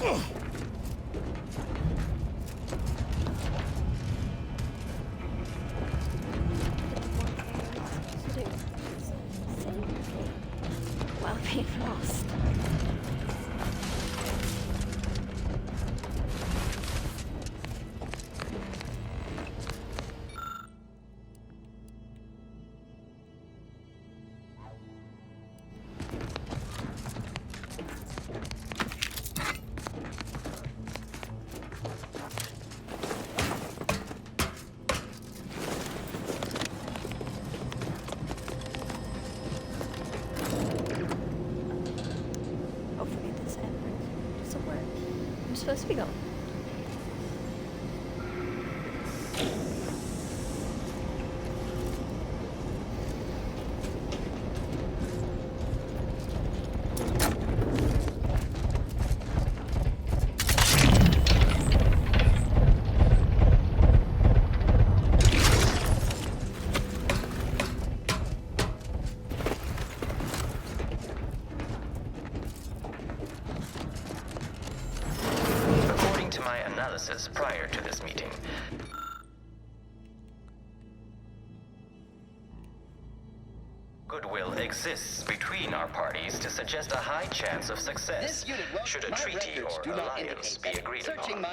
While being lost. Supposed to be going. Prior to this meeting. Goodwill exists between our parties to suggest a high chance of success should a treaty or alliance be agreed upon.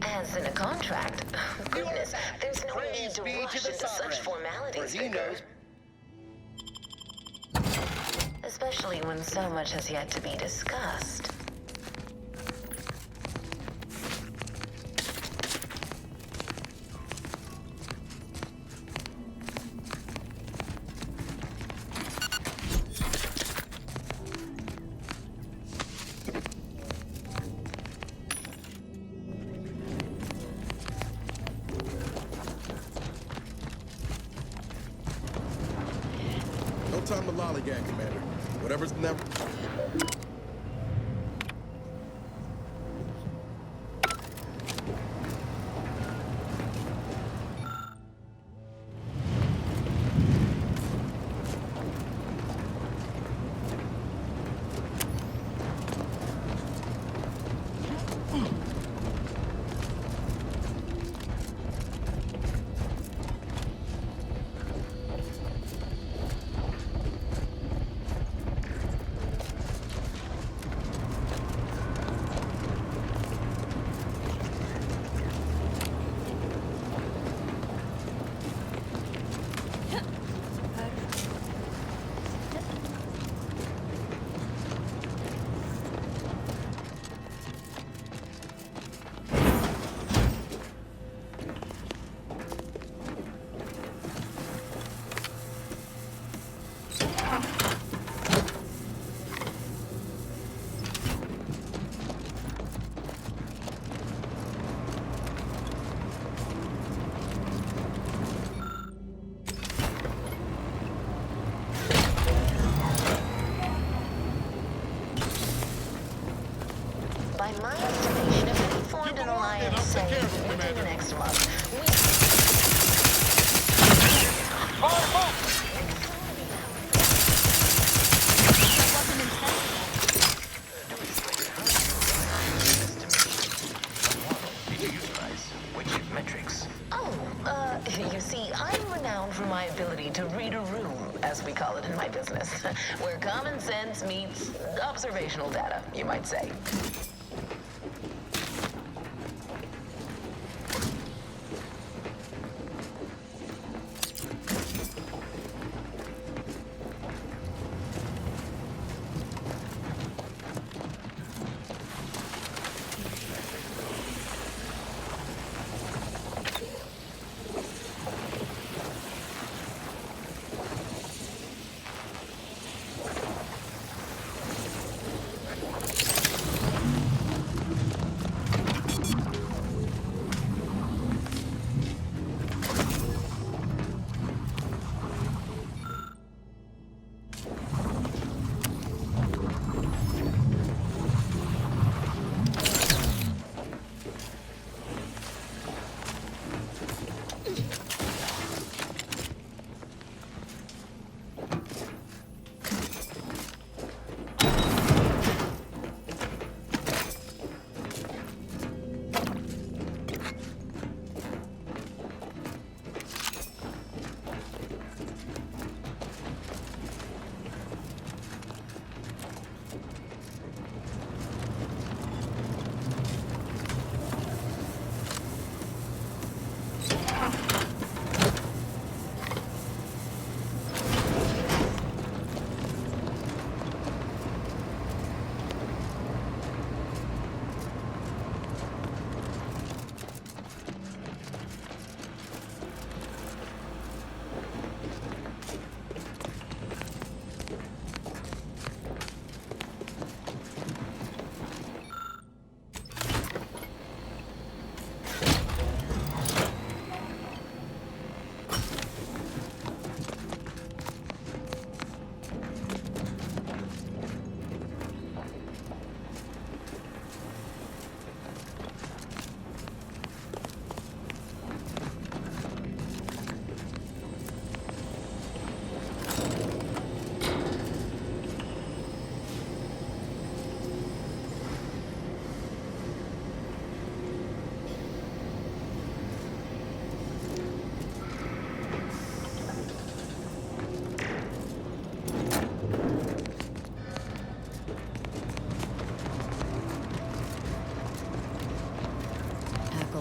As in a contract, goodness, there's no need to rush into such formalities, Bigger. Especially when so much has yet to be discussed. Time to lollygag, Commander. Whatever's never... By my estimation, if we formed an alliance, say, within the next month, Which metrics? you see, I'm renowned for my ability to read a room, as we call it in my business, where common sense meets observational data, you might say.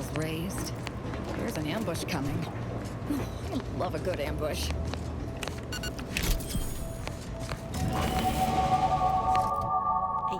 eyebrows raised. There's an ambush coming. I love a good ambush. Hey.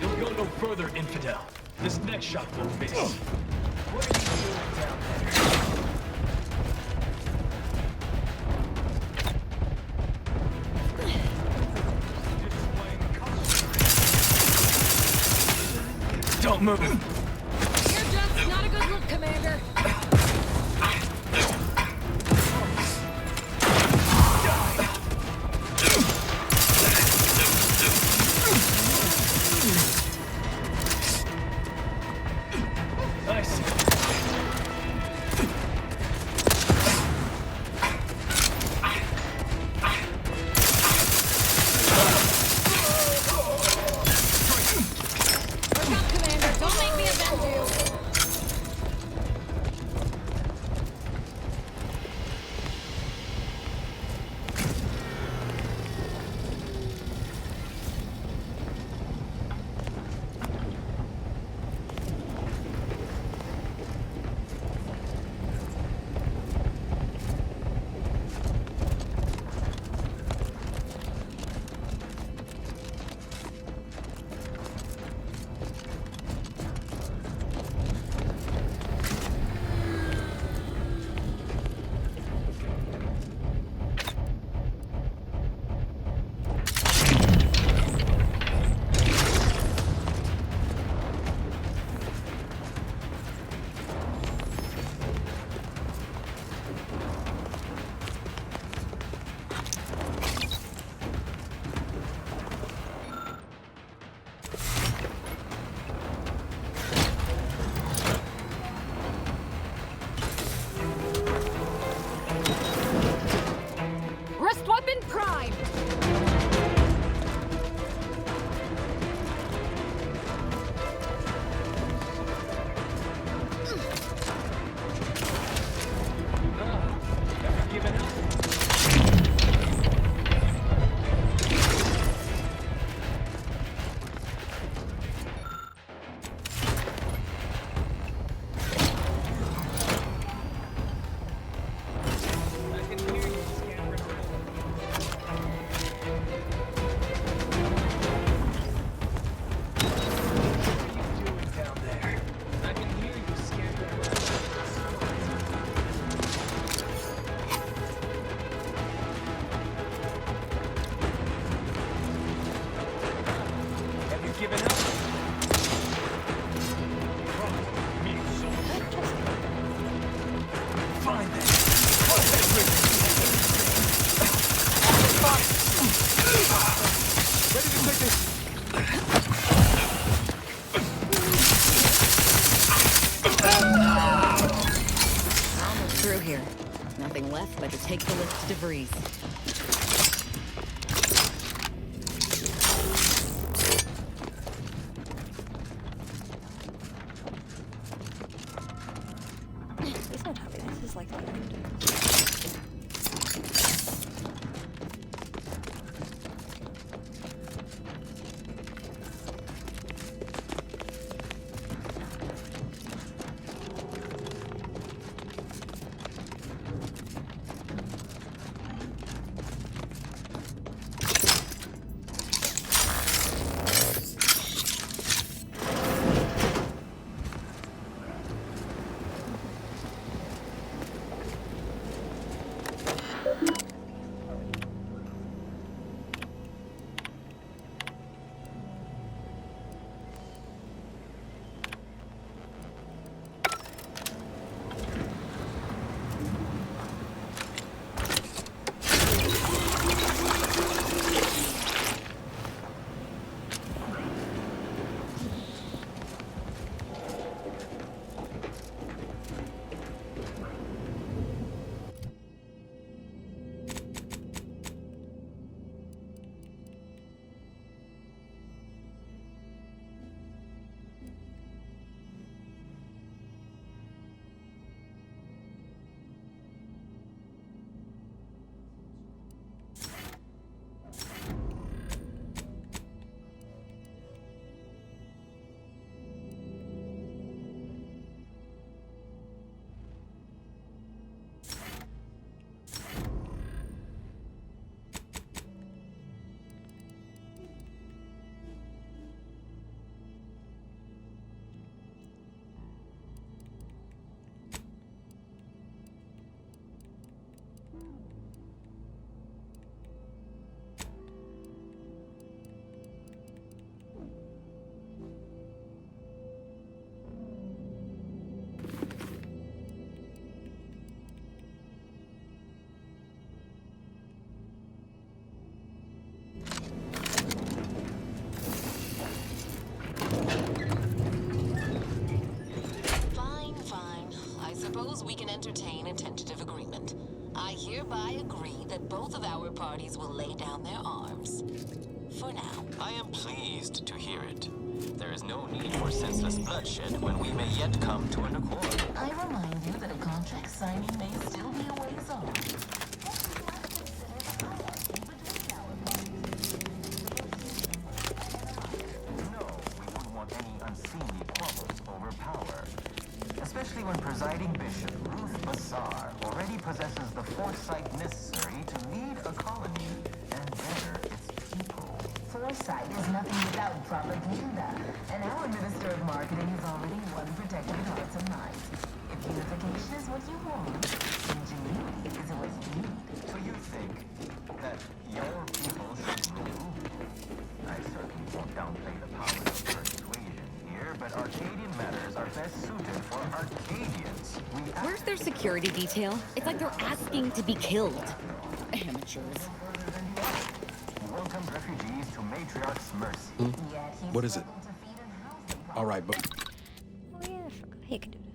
Don't go no further, infidel. This next shot will miss. What are you doing down there? Don't move. Your jump's not a good look, Commander. I see. Look up, Commander. Don't make me avenge you. Wrist weapon primed. Ever given up? I can hear you scampering What are you doing down there? I can hear you scampering Have you given up? Me, soldier. Find them. Cut that Ready to take this? Almost through. here. Nothing left but to take the lift to DeVries. This is not happy. This is like the end. Suppose we can entertain a tentative agreement. I hereby agree that both of our parties will lay down their arms. For now. I am pleased to hear it. There is no need for senseless bloodshed when we may yet come to an accord. I remind you that a contract signing may still be a ways off. No, we wouldn't want any unseemly quarrels over power. Especially when presiding bishop Ruth Bassar already possesses the foresight necessary to lead a colony and better its people. Foresight is nothing without propaganda, and our Minister of Marketing has already won protected hearts and minds. If unification is what you want, ingenuity is what you need. So you think that your people should rule? I certainly won't downplay the powers of persuasion here, but Arcadian matters are best suited for Arcadians. Where's their security detail? It's like they're asking to be killed. Amateurs. Welcomed refugees to Matriarch's mercy. What is it? All right, but Oh yeah, I forgot he can do this.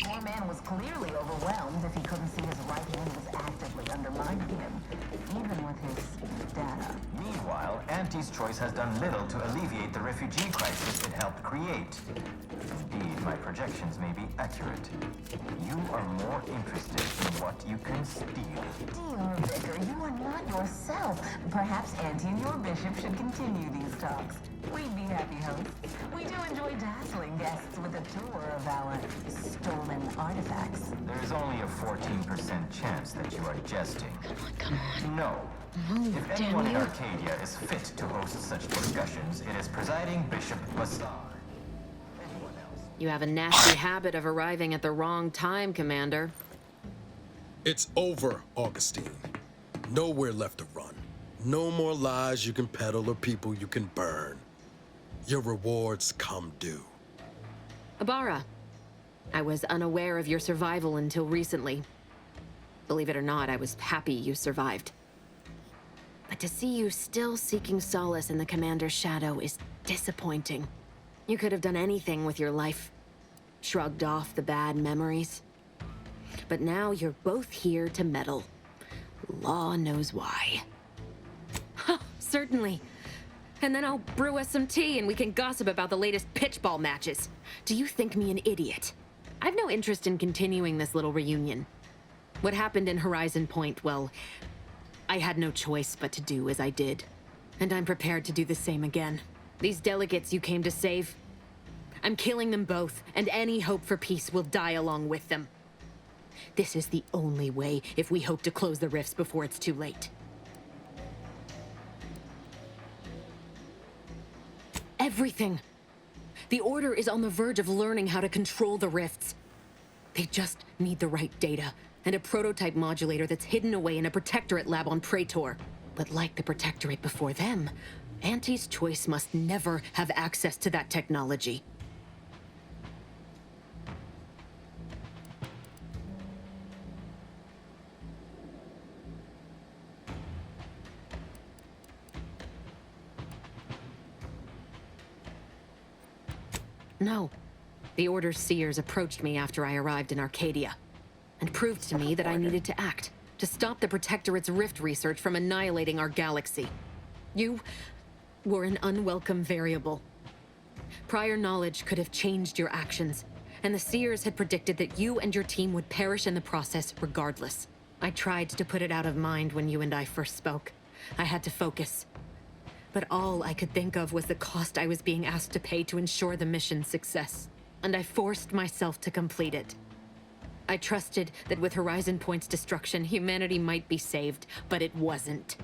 Poor man was clearly overwhelmed if he couldn't see his right hand was actively undermining him. Auntie's choice has done little to alleviate the refugee crisis it helped create. Indeed, my projections may be accurate. You are more interested in what you can steal. Dear Vicar, you are not yourself. Perhaps Auntie and your bishop should continue these talks. We'd be happy hosts. We do enjoy dazzling guests with a tour of our stolen artifacts. There is only a 14% chance that you are jesting. Come on. No. Move, If damn anyone in you. Arcadia is fit to host such discussions, it is presiding Bishop Bassar. Anyone else? You have a nasty habit of arriving at the wrong time, Commander. It's over, Augustine. Nowhere left to run. No more lies you can peddle or people you can burn. Your rewards come due. Ibarra, I was unaware of your survival until recently. Believe it or not, I was happy you survived. But to see you still seeking solace in the Commander's shadow is disappointing. You could have done anything with your life. Shrugged off the bad memories. But now you're both here to meddle. Law knows why. Huh, certainly. And then I'll brew us some tea and we can gossip about the latest pitchball matches. Do you think me an idiot? I've no interest in continuing this little reunion. What happened in Horizon Point, well, I had no choice but to do as I did. And I'm prepared to do the same again. These delegates you came to save, I'm killing them both, and any hope for peace will die along with them. This is the only way if we hope to close the rifts before it's too late. Everything. The Order is on the verge of learning how to control the rifts. They just need the right data, and a prototype modulator that's hidden away in a Protectorate lab on Praetor. But like the Protectorate before them, Auntie's choice must never have access to that technology. No. The Order's seers approached me after I arrived in Arcadia, and proved to me that I needed to act, to stop the Protectorate's rift research from annihilating our galaxy. You were an unwelcome variable. Prior knowledge could have changed your actions, and the seers had predicted that you and your team would perish in the process regardless. I tried to put it out of mind when you and I first spoke. I had to focus. But all I could think of was the cost I was being asked to pay to ensure the mission's success. And I forced myself to complete it. I trusted that with Horizon Point's destruction, humanity might be saved, but it wasn't.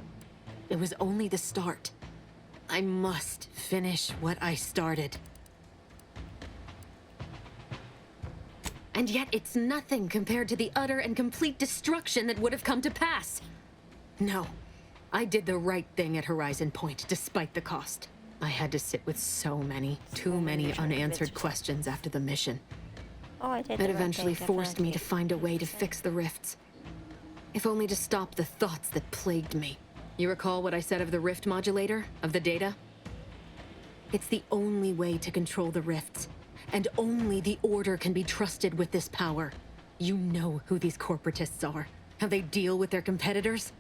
It was only the start. I must finish what I started. And yet it's nothing compared to the utter and complete destruction that would have come to pass. No. I did the right thing at Horizon Point, despite the cost. I had to sit with too many unanswered questions after the mission. Oh, I did. It eventually forced me to find a way to fix the rifts. If only to stop the thoughts that plagued me. You recall what I said of the rift modulator, of the data? It's the only way to control the rifts, and only the Order can be trusted with this power. You know who these corporatists are, how they deal with their competitors.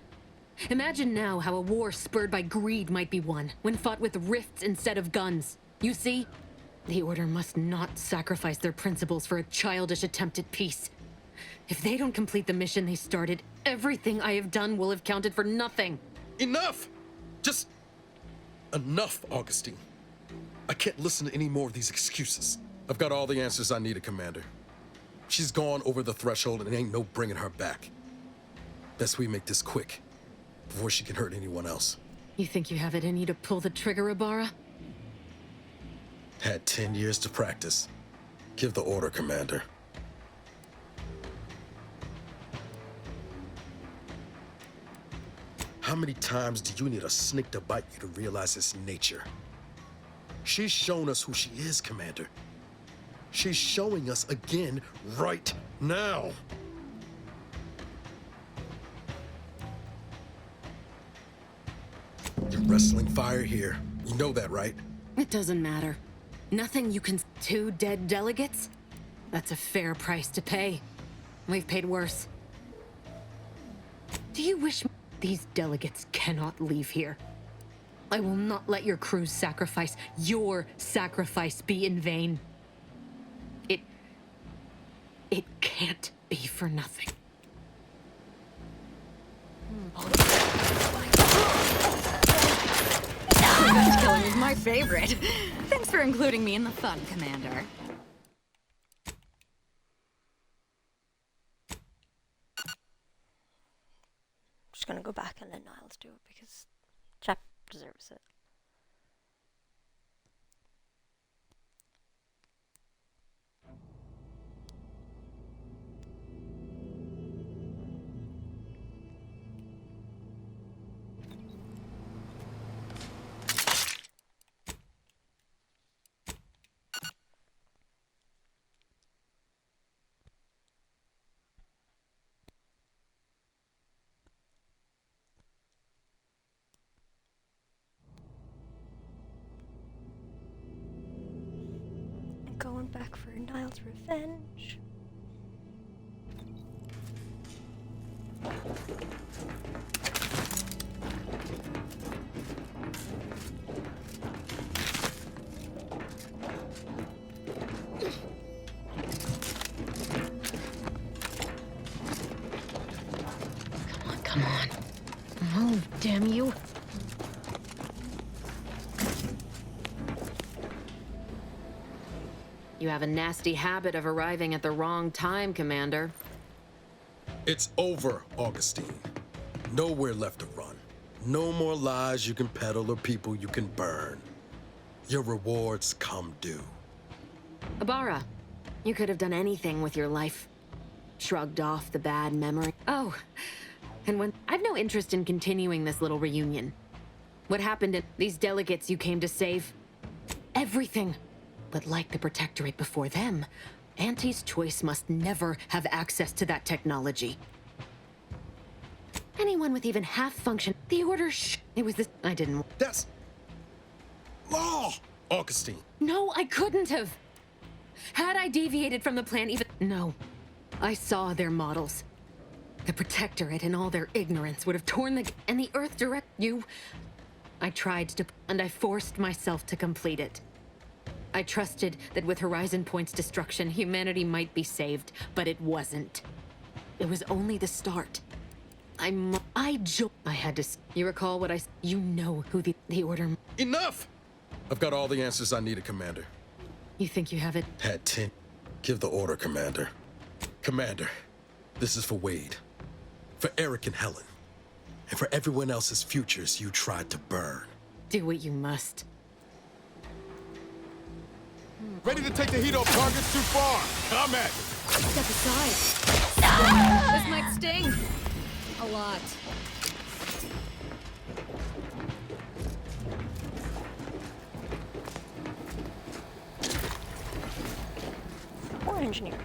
Imagine now how a war spurred by greed might be won, when fought with rifts instead of guns. You see? The Order must not sacrifice their principles for a childish attempt at peace. If they don't complete the mission they started, everything I have done will have counted for nothing. Enough! Just enough, Augustine. I can't listen to any more of these excuses. I've got all the answers I needed, Commander. She's gone over the threshold and ain't no bringing her back. Best we make this quick, before she can hurt anyone else. You think you have it in you to pull the trigger, Ibarra? Had 10 years to practice. Give the order, Commander. How many times do you need a snake to bite you to realize its nature? She's shown us who she is, Commander. She's showing us again right now. You're wrestling fire here. You know that, right? It doesn't matter. Nothing you can... 2 dead delegates? That's a fair price to pay. We've paid worse. Do you wish... These delegates cannot leave here. I will not let your crew's sacrifice, your sacrifice, be in vain. It can't be for nothing. Revenge killing is my favorite. Thanks for including me in the fun, Commander. Just gonna go back and let Niles do it because chap deserves it. Going back for Niles' revenge. Come on. Oh, damn you. You have a nasty habit of arriving at the wrong time, Commander. It's over, Augustine. Nowhere left to run. No more lies you can peddle or people you can burn. Your rewards come due. Ibarra, you could have done anything with your life. Shrugged off the bad memory. Oh, and when I've no interest in continuing this little reunion. What happened to these delegates you came to save? Everything. But like the Protectorate before them, Auntie's choice must never have access to that technology. Anyone with even half function, the order it was this. I didn't. That's law, Augustine. No, I couldn't have. Had I deviated from the plan even. No. I saw their models. The Protectorate and all their ignorance would have torn the. And the Earth direct you. I tried to. And I forced myself to complete it. I trusted that with Horizon Point's destruction, humanity might be saved, but it wasn't. It was only the start. I had to. You recall what I. You know who the order. Enough! I've got all the answers I needed, Commander. You think you have it? Had 10. Give the order, Commander. Commander, this is for Wade, for Eric and Helen, and for everyone else's futures you tried to burn. Do what you must. Ready to take the heat off targets too far. Come at me. Step aside. This might sting. A lot. Poor engineer.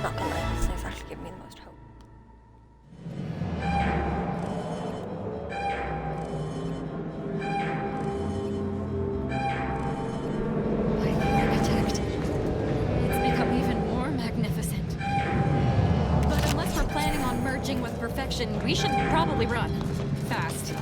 Not gonna lie, this thing's actually giving me the most hope. Like the architect. It's become even more magnificent. But unless we're planning on merging with perfection, we should probably run. Fast.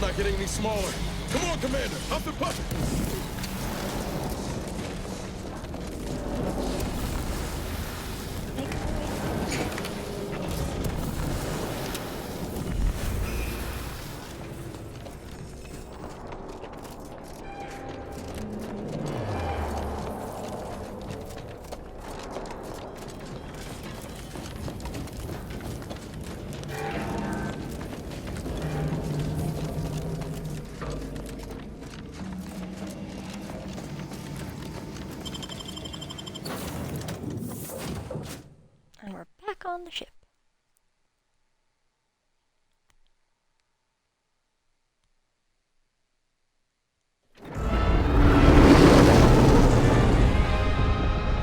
It's not getting any smaller. Come on, Commander. Huff and puff. And we're back on the ship.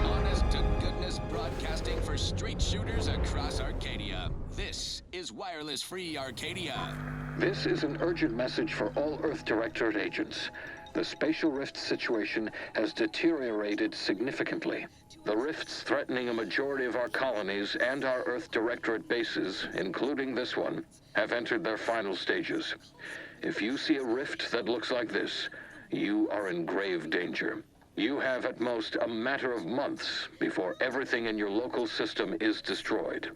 Honest to goodness broadcasting for street shooters across Arcadia. This is Wireless Free Arcadia. This is an urgent message for all Earth Directorate agents. The spatial rift situation has deteriorated significantly. The rifts threatening a majority of our colonies and our Earth Directorate bases, including this one, have entered their final stages. If you see a rift that looks like this, you are in grave danger. You have at most a matter of months before everything in your local system is destroyed.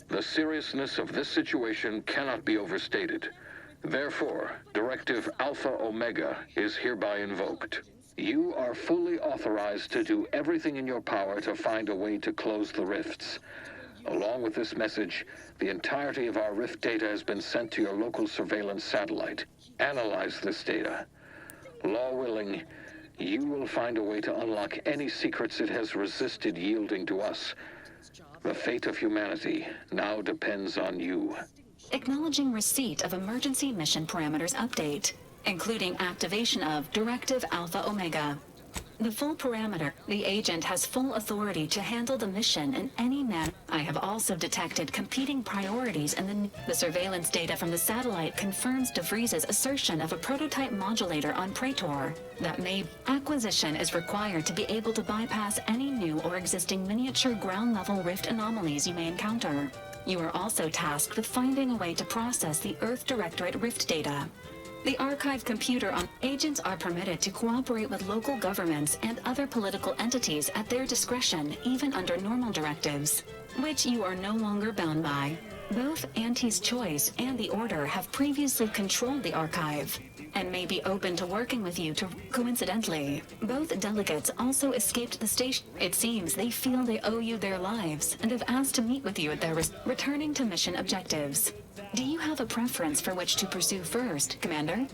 The seriousness of this situation cannot be overstated. Therefore, Directive Alpha Omega is hereby invoked. You are fully authorized to do everything in your power to find a way to close the rifts. Along with this message, the entirety of our rift data has been sent to your local surveillance satellite. Analyze this data. Law willing, you will find a way to unlock any secrets it has resisted yielding to us. The fate of humanity now depends on you. Acknowledging receipt of emergency mission parameters update, including activation of Directive Alpha Omega. The full parameter. The agent has full authority to handle the mission in any manner. I have also detected competing priorities in the surveillance data from the satellite confirms DeVries's assertion of a prototype modulator on Praetor that acquisition is required to be able to bypass any new or existing miniature ground-level rift anomalies you may encounter. You are also tasked with finding a way to process the Earth Directorate rift data. The archive computer on agents are permitted to cooperate with local governments and other political entities at their discretion, even under normal directives, which you are no longer bound by. Both Auntie's Choice and the Order have previously controlled the archive and may be open to working with you to coincidentally. Both delegates also escaped the station. It seems they feel they owe you their lives and have asked to meet with you at their returning to mission objectives. Do you have a preference for which to pursue first, Commander?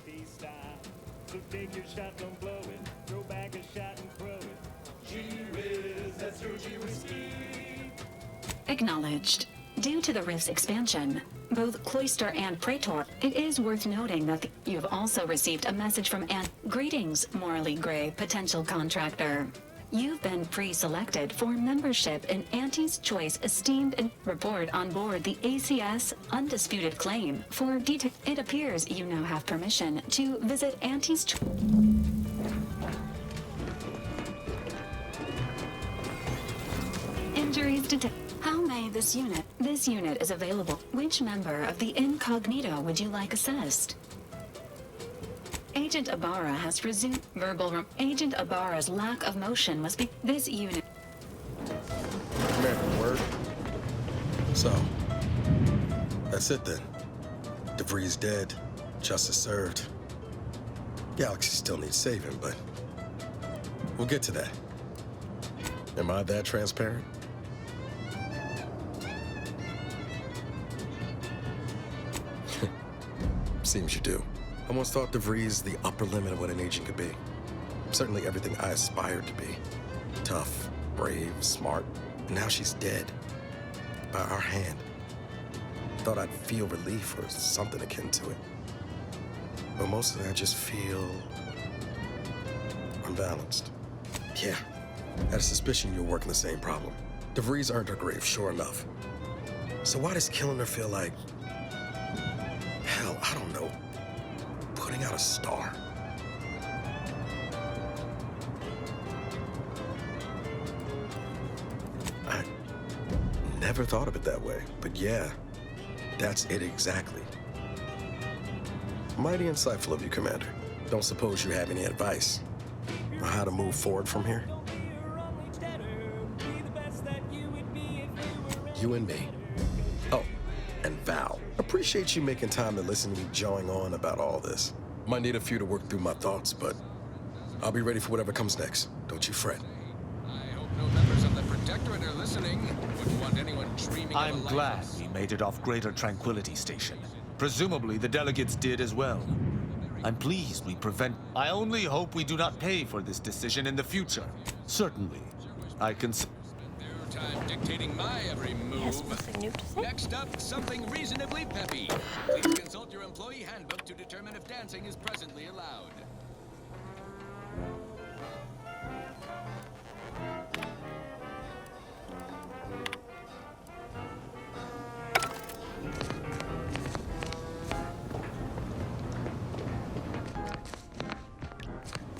Acknowledged. Due to the rift's expansion, both Cloister and Praetor, it is worth noting that you have also received a message from Greetings, morally gray potential contractor. You've been pre-selected for membership in Auntie's Choice esteemed and report on board the ACS Undisputed Claim. For detail, it appears you now have permission to visit Auntie's Choice. Injuries detected. How may this unit? This unit is available. Which member of the incognito would you like assessed? Agent Ibarra has resumed verbal. Agent Ibarra's lack of motion must be. This unit. Commander, word. So, that's it then. DeVries dead. Justice served. Galaxy still needs saving, but we'll get to that. Am I that transparent? Seems you do. I once thought DeVries the upper limit of what an agent could be. Certainly everything I aspired to be. Tough, brave, smart. And now she's dead. By our hand. Thought I'd feel relief or something akin to it. But mostly I just feel unbalanced. Yeah, had a suspicion you're working the same problem. DeVries earned her grave, sure enough. So why does killing her feel like, hell, I don't know, putting out a star? I never thought of it that way, but yeah, that's it exactly. Mighty insightful of you, Commander. Don't suppose you have any advice on how to move forward from here? You and me. Oh, and Val. Appreciate you making time to listen to me jawing on about all this. Might need a few to work through my thoughts, but I'll be ready for whatever comes next. Don't you fret. I hope no members of the Protectorate are listening. Wouldn't want anyone dreaming of a I'm life glad of- we made it off Greater Tranquility Station. Presumably, the delegates did as well. I'm pleased we prevent... I only hope we do not pay for this decision in the future. Certainly, I can... Their time dictating my every move. Yes, nothing new to say. Next up, something reasonably peppy. Please consult your employee handbook to determine if dancing is presently allowed.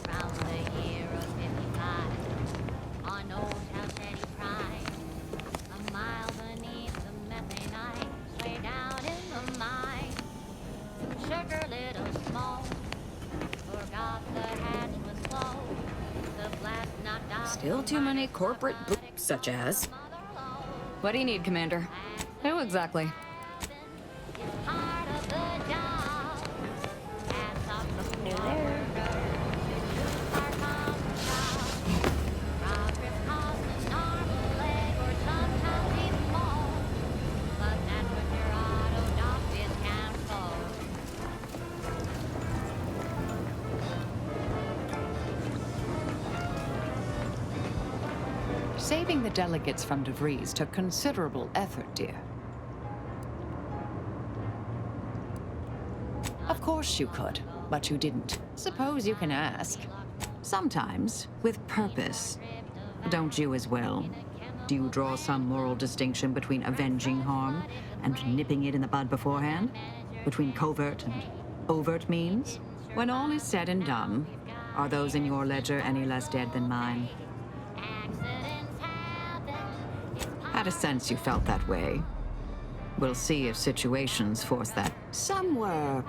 Round the year of 55, on old house Eddie Pride, a mile beneath the methane ice, way down in the mine. Sugar little small, forgot the hatch was closed. The blast knocked out. Still too many corporate such as. What do you need, Commander? Who exactly? It's part of the job. Hats off to Nothing new poor there. workers. Our common job. Progress costs an arm, a leg, or sometimes even more. But that's what your auto dock discount for. Saving the delegates from DeVries took considerable effort, dear. Of course you could, but you didn't. Suppose you can ask. Sometimes, with purpose. Don't you as well? Do you draw some moral distinction between avenging harm and nipping it in the bud beforehand? Between covert and overt means? When all is said and done, are those in your ledger any less dead than mine? Had a sense you felt that way. We'll see if situations force that. Some were...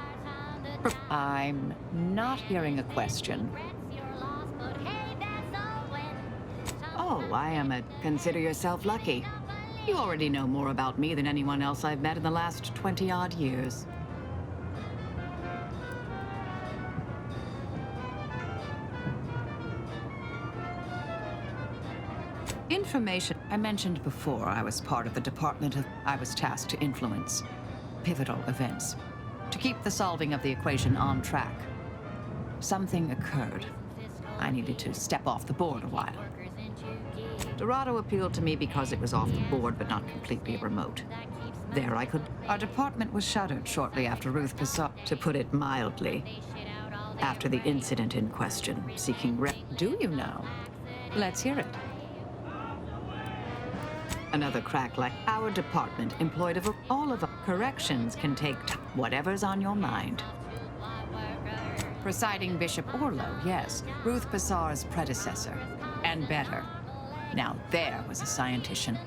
I'm not hearing a question. Oh, I am a... Consider yourself lucky. You already know more about me than anyone else I've met in the last 20-odd years. Information. I mentioned before I was part of the department of... I was tasked to influence pivotal events, to keep the solving of the equation on track. Something occurred. I needed to step off the board a while. Dorado appealed to me because it was off the board, but not completely remote. There I could... Our department was shuttered shortly after Ruth Passat, to put it mildly. After the incident in question, seeking Do you know? Let's hear it. Another crack like our department employed all of our corrections can take whatever's on your mind. Presiding Bishop Orlo, yes. Ruth Passar's predecessor. And better. Now there was a scientician.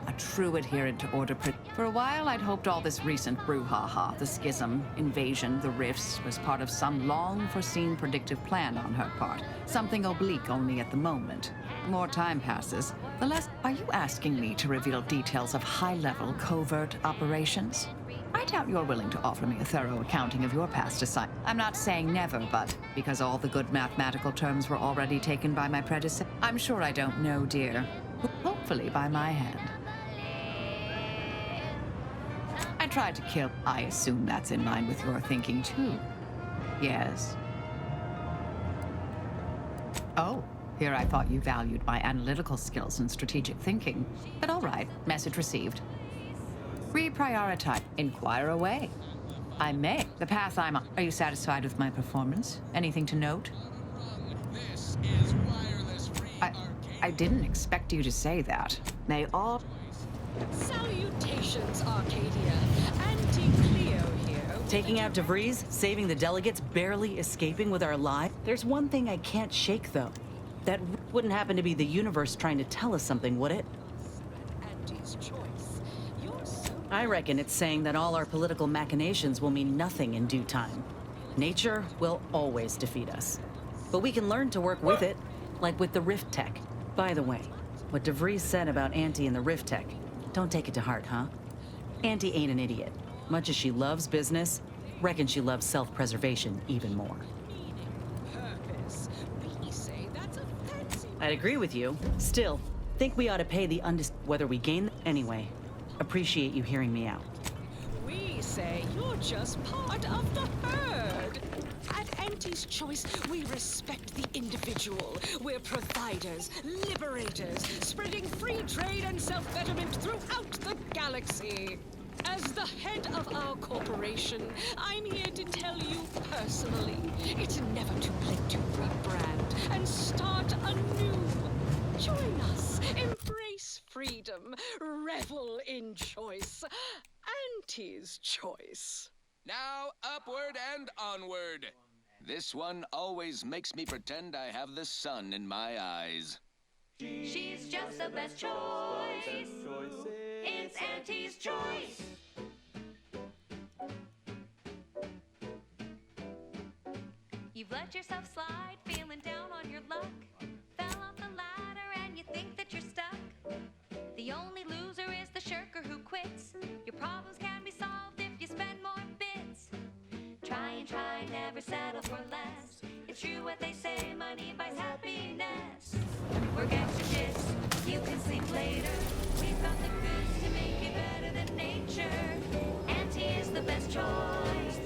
A true adherent to order. For a while, I'd hoped all this recent brouhaha, the schism, invasion, the rifts, was part of some long-foreseen predictive plan on her part. Something oblique only at the moment. More time passes, the less... Are you asking me to reveal details of high-level covert operations? I doubt you're willing to offer me a thorough accounting of your past assignment. I'm not saying never, but because all the good mathematical terms were already taken by my predecessor, I'm sure I don't know, dear. Hopefully by my hand. I tried to kill... I assume that's in line with your thinking, too. Yes. Oh, here I thought you valued my analytical skills and strategic thinking. But all right, message received. Reprioritize. Inquire away. I may. The path I'm on. Are you satisfied with my performance? Anything to note? This is wireless free I didn't expect you to say that. May all... Salutations, Arcadia. Anti-Cleo here. Taking out DeVries, saving the delegates, barely escaping with our lives. There's one thing I can't shake, though. That wouldn't happen to be the universe trying to tell us something, would it? Auntie's choice. You're so... I reckon it's saying that all our political machinations will mean nothing in due time. Nature will always defeat us. But we can learn to work with it, like with the Rift Tech. By the way, what DeVries said about Auntie and the Rift Tech, don't take it to heart, huh? Auntie ain't an idiot. Much as she loves business, reckon she loves self-preservation even more. Purpose. We say that's a fancy. I'd agree with you. Still, think we ought to pay the whether we gain... Anyway, appreciate you hearing me out. We say you're just part of the herd. At Auntie's Choice, we respect the individual. We're providers, liberators, spreading free trade and self-betterment throughout the galaxy. As the head of our corporation, I'm here to tell you personally, it's never too late to rebrand and start anew. Join us, embrace freedom, revel in choice. Auntie's Choice. Now, upward and onward. This one always makes me pretend I have the sun in my eyes. She's just the best choice. It's Auntie's Choice. You've let yourself slide, feeling down on your luck. Fell off the ladder and you think that you're stuck. The only loser is the shirker who quits. Your problems can be solved if you spend more bits. Try and try, never settle for less. It's true what they say, money buys happiness. Work extra shifts, you can sleep later. We've got the goods to make you better than nature. Auntie is the best choice.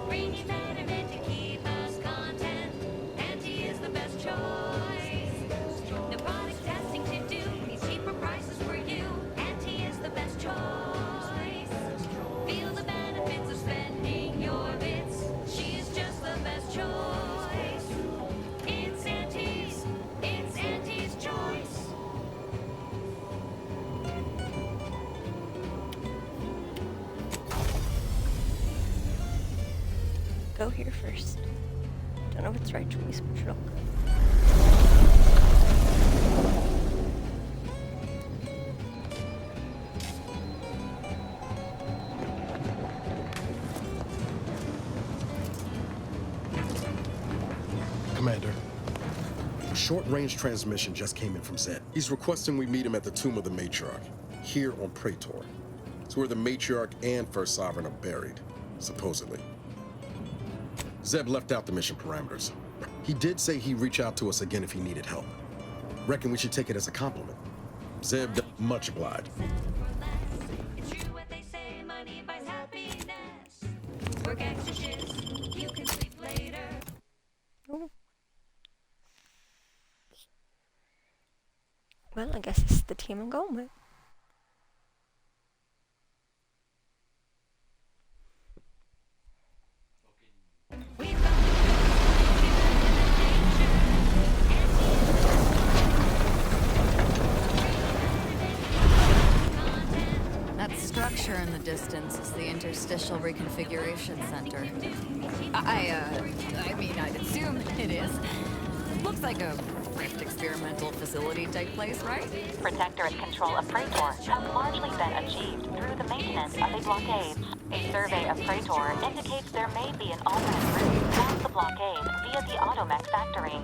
Bring you betterment to keep us content. Auntie is the best choice. No product testing to do, these cheaper prices for you. Auntie is the best choice. Feel the benefits of spending your bits. She's just the best choice. It's Auntie's Choice. Go here first. Don't know if it's right choice, but sure. Commander, a short-range transmission just came in from Zed. He's requesting we meet him at the tomb of the Matriarch, here on Praetor. It's where the Matriarch and First Sovereign are buried, supposedly. Zeb left out the mission parameters. He did say he'd reach out to us again if he needed help. Reckon we should take it as a compliment. Zeb, much obliged. It's true what they say, money buys happiness. Work extra shifts, you can sleep later. Oh. Well, I guess it's the team I'm going with. That structure in the distance is the Interstitial Reconfiguration Center. I mean, I'd assume it is. Looks like a Rift experimental facility type place, right? Protectorate control of Praetor has largely been achieved through the maintenance of a blockade. A survey of Praetor indicates there may be an alternate route past the blockade via the Automech factory.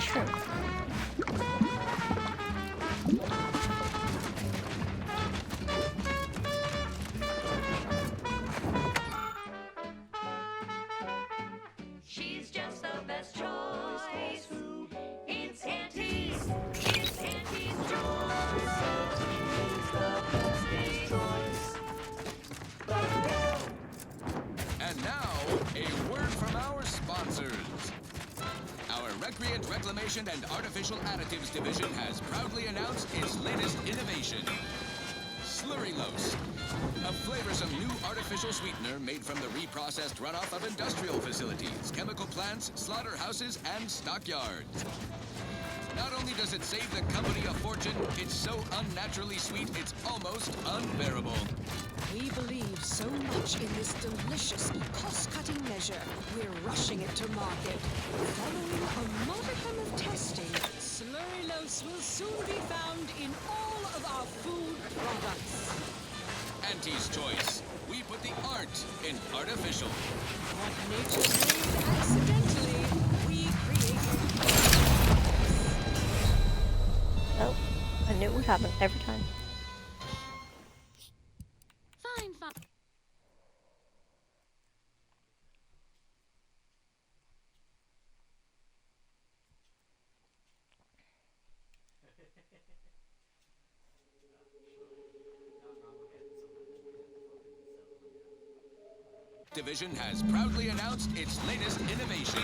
True. She's just the best choice. It's Auntie's. It's Auntie's choice. And now, a word from our sponsors. Our Recreant Reclamation and Artificial Additives Division has proudly announced its latest innovation, Slurrylose, a flavorsome new artificial sweetener made from the reprocessed runoff of industrial facilities, chemical plants, slaughterhouses, and stockyards. Not only does it save the company a fortune, it's so unnaturally sweet it's almost unbearable. We believe so much in this delicious, cost-cutting measure, we're rushing it to market. Following a modicum of testing, Slurrylose will soon be found in all of our food products. Auntie's Choice. We put the art in artificial. What nature made accidentally, we created. Oh, I knew it would happen every time. Fine, fine. Division has proudly announced its latest innovation,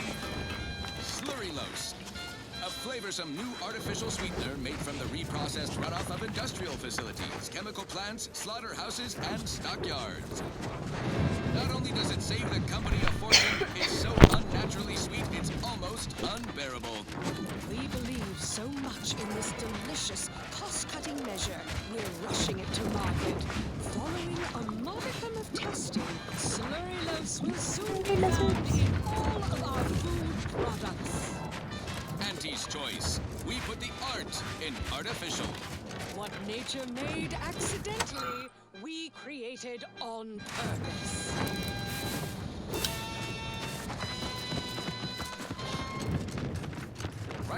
Slurrylose, a flavorsome new artificial sweetener made from the reprocessed runoff of industrial facilities, chemical plants, slaughterhouses, and stockyards. Not only does it save the company a fortune, it's so unnaturally sweet it's almost unbearable. We believe so much in this delicious, cost-cutting measure, we're rushing it to market. Following a modicum of testing, Slurrylose will soon be found in all of our food products. Auntie's Choice. We put the art in artificial. What nature made accidentally, we created on purpose.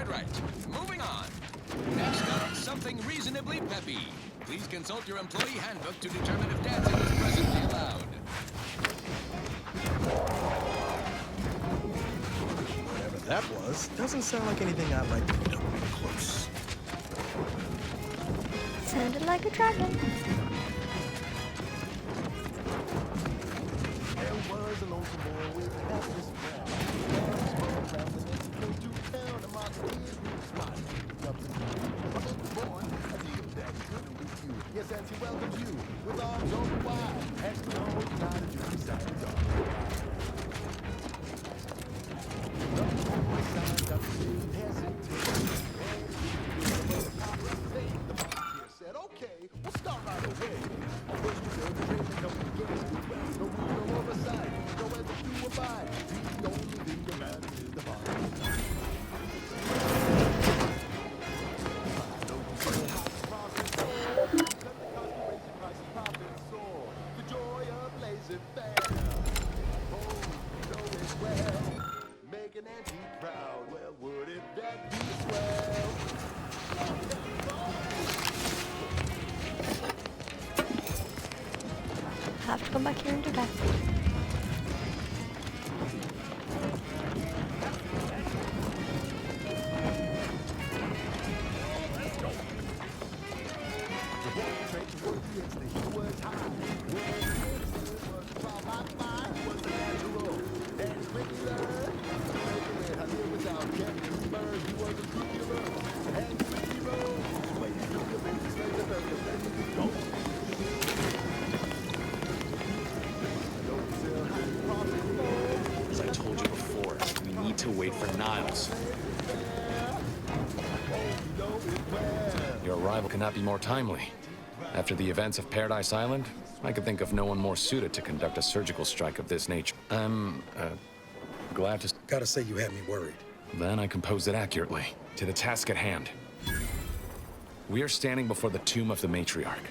Right. Moving on. Next up, something reasonably peppy. Please consult your employee handbook to determine if dancing is presently allowed. Whatever that was, doesn't sound like anything I'd like to get up close. Sounded like a dragon. There was a lonesome boy with a hapless friend. Came to town, and my kids were spotted. Up to you. Boy, I deal that good with you. Yes, Auntie welcomes you with arms open wide. As we know, it's not a dream beside the dog. The boy signed up to hesitate. The volunteer said, okay, we'll start right away. First you said, training don't begin to do well. No rule, no oversight. No whether to abide. The only thing the man is the father. The joy of laissez-faire. Oh, you know it well. Make an auntie proud. Well, wouldn't that be swell? I have to come back here and do that. As I told you before, we need to wait for Niles. Your arrival cannot be more timely. After the events of Paradise Island, I could think of no one more suited to conduct a surgical strike of this nature. I'm, glad to... Gotta say you had me worried. Then I composed it accurately. To the task at hand. We are standing before the tomb of the matriarch.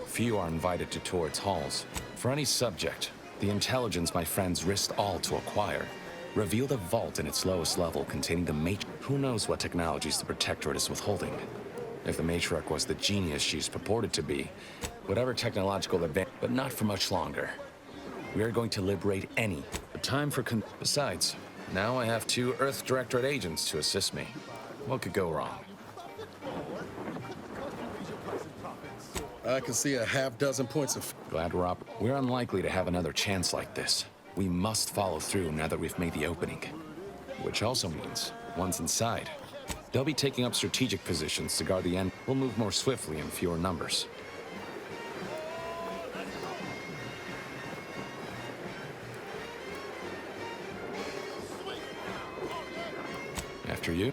Few are invited to tour its halls. For any subject, the intelligence my friends risked all to acquire revealed a vault in its lowest level containing the matriarch. Who knows what technologies the Protectorate is withholding? If the matriarch was the genius she's purported to be, whatever technological advance, but not for much longer. We are going to liberate any. Time for Besides, now I have 2 Earth Directorate agents to assist me. What could go wrong? I can see a half dozen points of... Glad we're up. We're unlikely to have another chance like this. We must follow through now that we've made the opening. Which also means, once inside, they'll be taking up strategic positions to guard the end. We'll move more swiftly in fewer numbers. After you.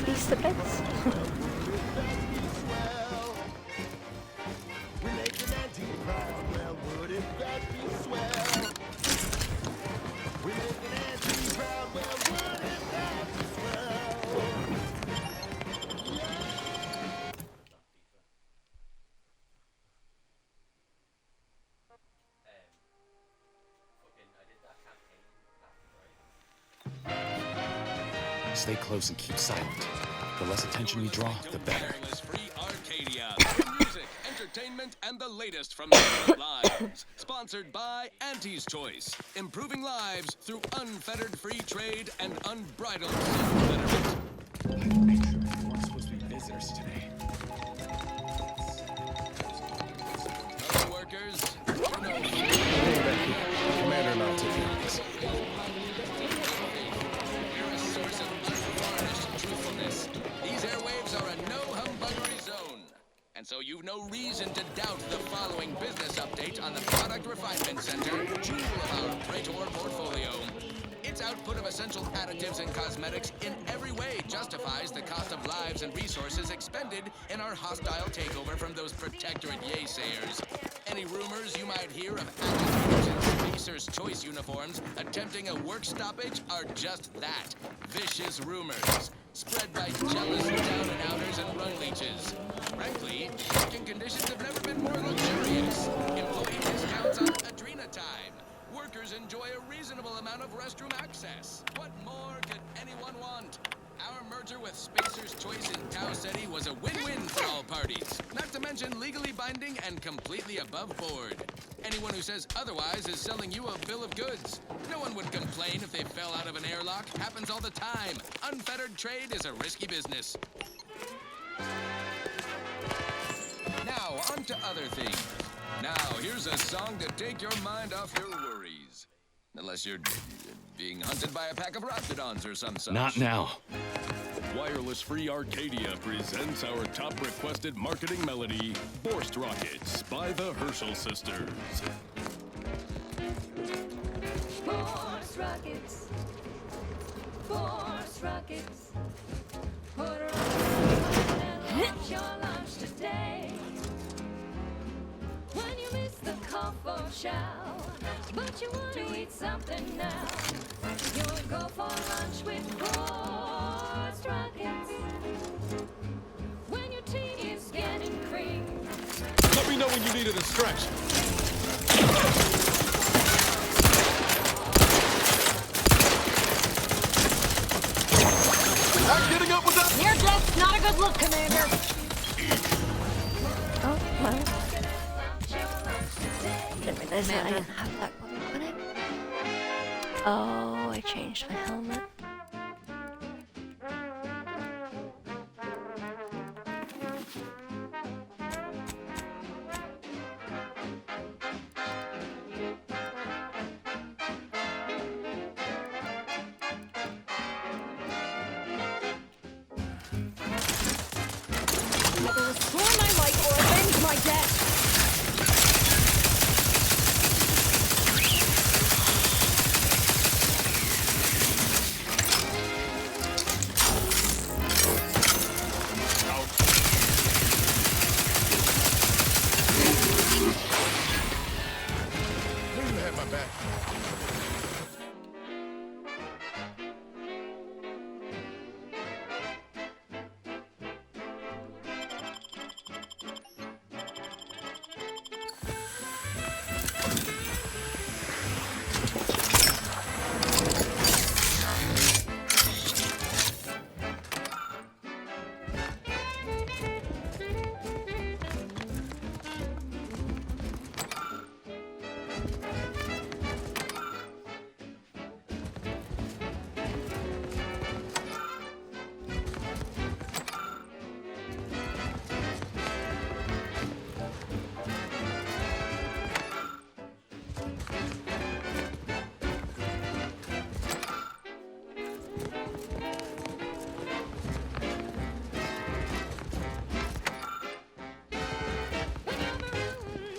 Fleece the bits. Stay close and keep silent. The less attention we draw, the better. Free Arcadia. Music, entertainment, and the latest from the lives. Sponsored by Auntie's Choice. Improving lives through unfettered free trade and unbridled self-betterment. We're supposed to be visitors today. Hello, workers. Commander not taking this. We're a source of unvarnished truthfulness. These airwaves are a no-humbuggery zone. And so you've no reason to doubt the following business update on the Product Refinement Center, jewel of our Praetor portfolio. Its output of essential additives and cosmetics in every way justifies the cost of lives and resources expended in our hostile takeover from those Protectorate yaysayers. Any rumors you might hear of actors in Spacer's Choice uniforms attempting a work stoppage are just that, vicious rumors, spread by jealous down-and-outers and run leeches. Frankly, working conditions have never been more luxurious. Employee discounts on Adrena time. Workers enjoy a reasonable amount of restroom access. What more could anyone want? Our merger with Spacer's Choice in Tau City was a win-win for all parties. Not to mention legally binding and completely above board. Anyone who says otherwise is selling you a bill of goods. No one would complain if they fell out of an airlock. Happens all the time. Unfettered trade is a risky business. Now, on to other things. Now, here's a song to take your mind off your worries. Unless you're being hunted by a pack of raptidons or some such. Not now. Wireless Free Arcadia presents our top requested marketing melody, Forced Rockets by the Herschel Sisters. Force rockets, force rockets. Put her on and launch your launch today. When you miss the call for chow, but you want to eat something now, you would go for lunch with force rockets. When your tea is getting cream. Let me know when you needed a stretch. I'm getting up with that. Near death's not a good look, Commander. Oh, well. Didn't realize that I didn't have that one running. Oh, I changed my helmet. Either restore my life or avenge my death. Knew you had my back.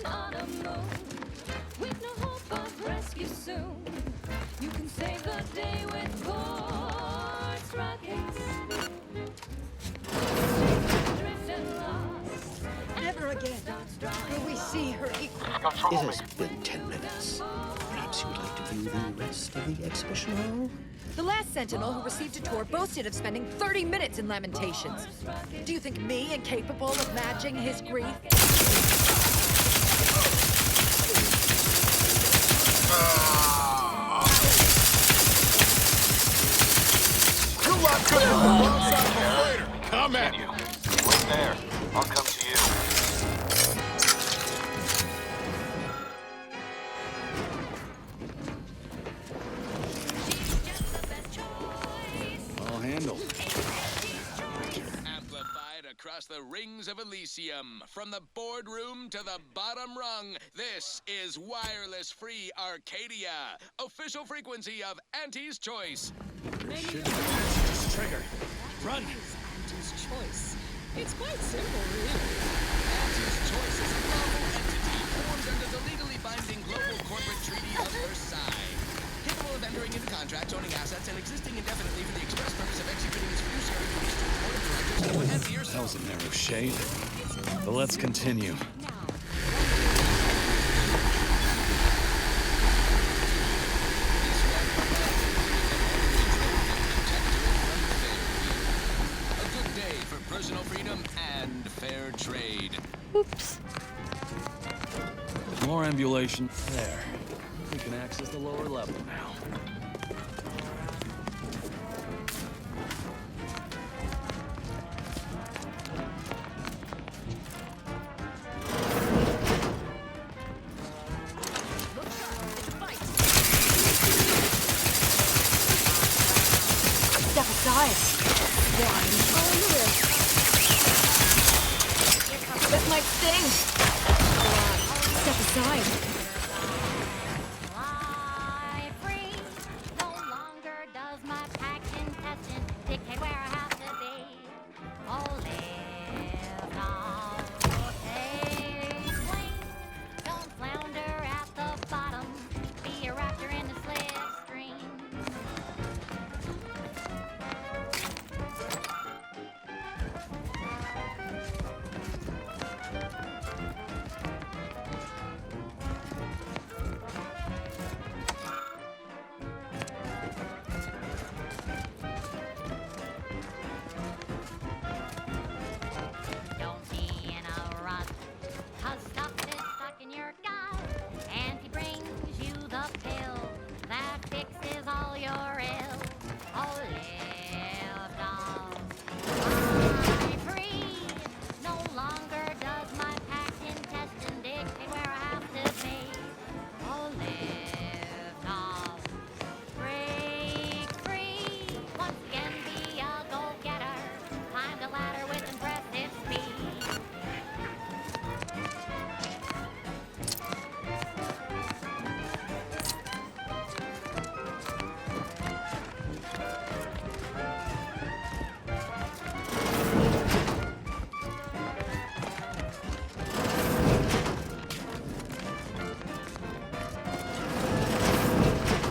On a moon with no hope of rescue soon. You can save the day with force rockets. Drift and lost. Never again will we see her equal. It has been 10 minutes. Perhaps you would like to view the rest of the exhibition hall? The last Sentinel who received a tour boasted of spending 30 minutes in Lamentations. Do you think me incapable of matching his grief? You lot couldn't have the wrong side of a freighter. Come at you. Wait there. I'll come to you. All handled. Amplified across the rings of Elysium, from the boardroom to the bottom rung, this is Wireless Free Arcadia, official frequency of Auntie's Choice. Just trigger. Run. Auntie's choice. It's quite simple, really. Auntie's Choice is a global entity formed under the legally binding Global Corporate Treaty of Versailles. Capable of entering into contracts, owning assets, and existing indefinitely for the express purpose of executing its fiduciary duties to its board of directors and to enhance the That was a narrow shave. But let's continue. A good day for personal freedom and fair trade. Oops. More ambulation. There. We can access the lower level now. Step aside. One on the wrist. That might sting. Step aside. Fly free. No longer does my packed intestine dictate where I have to be. Oh, live now. Take wing. Don't flounder at the bottom. Be a raptor in the slipstream. Don't be in a rut, 'cause stuff is stuck in your gut. And he brings you the pill that fixes all your ills. Oh, live dog, fly free. No longer does my packed intestine dictate where I have to be. Oh, live dog, break free. Once again, be a go-getter. Climb the ladder with impressive speed.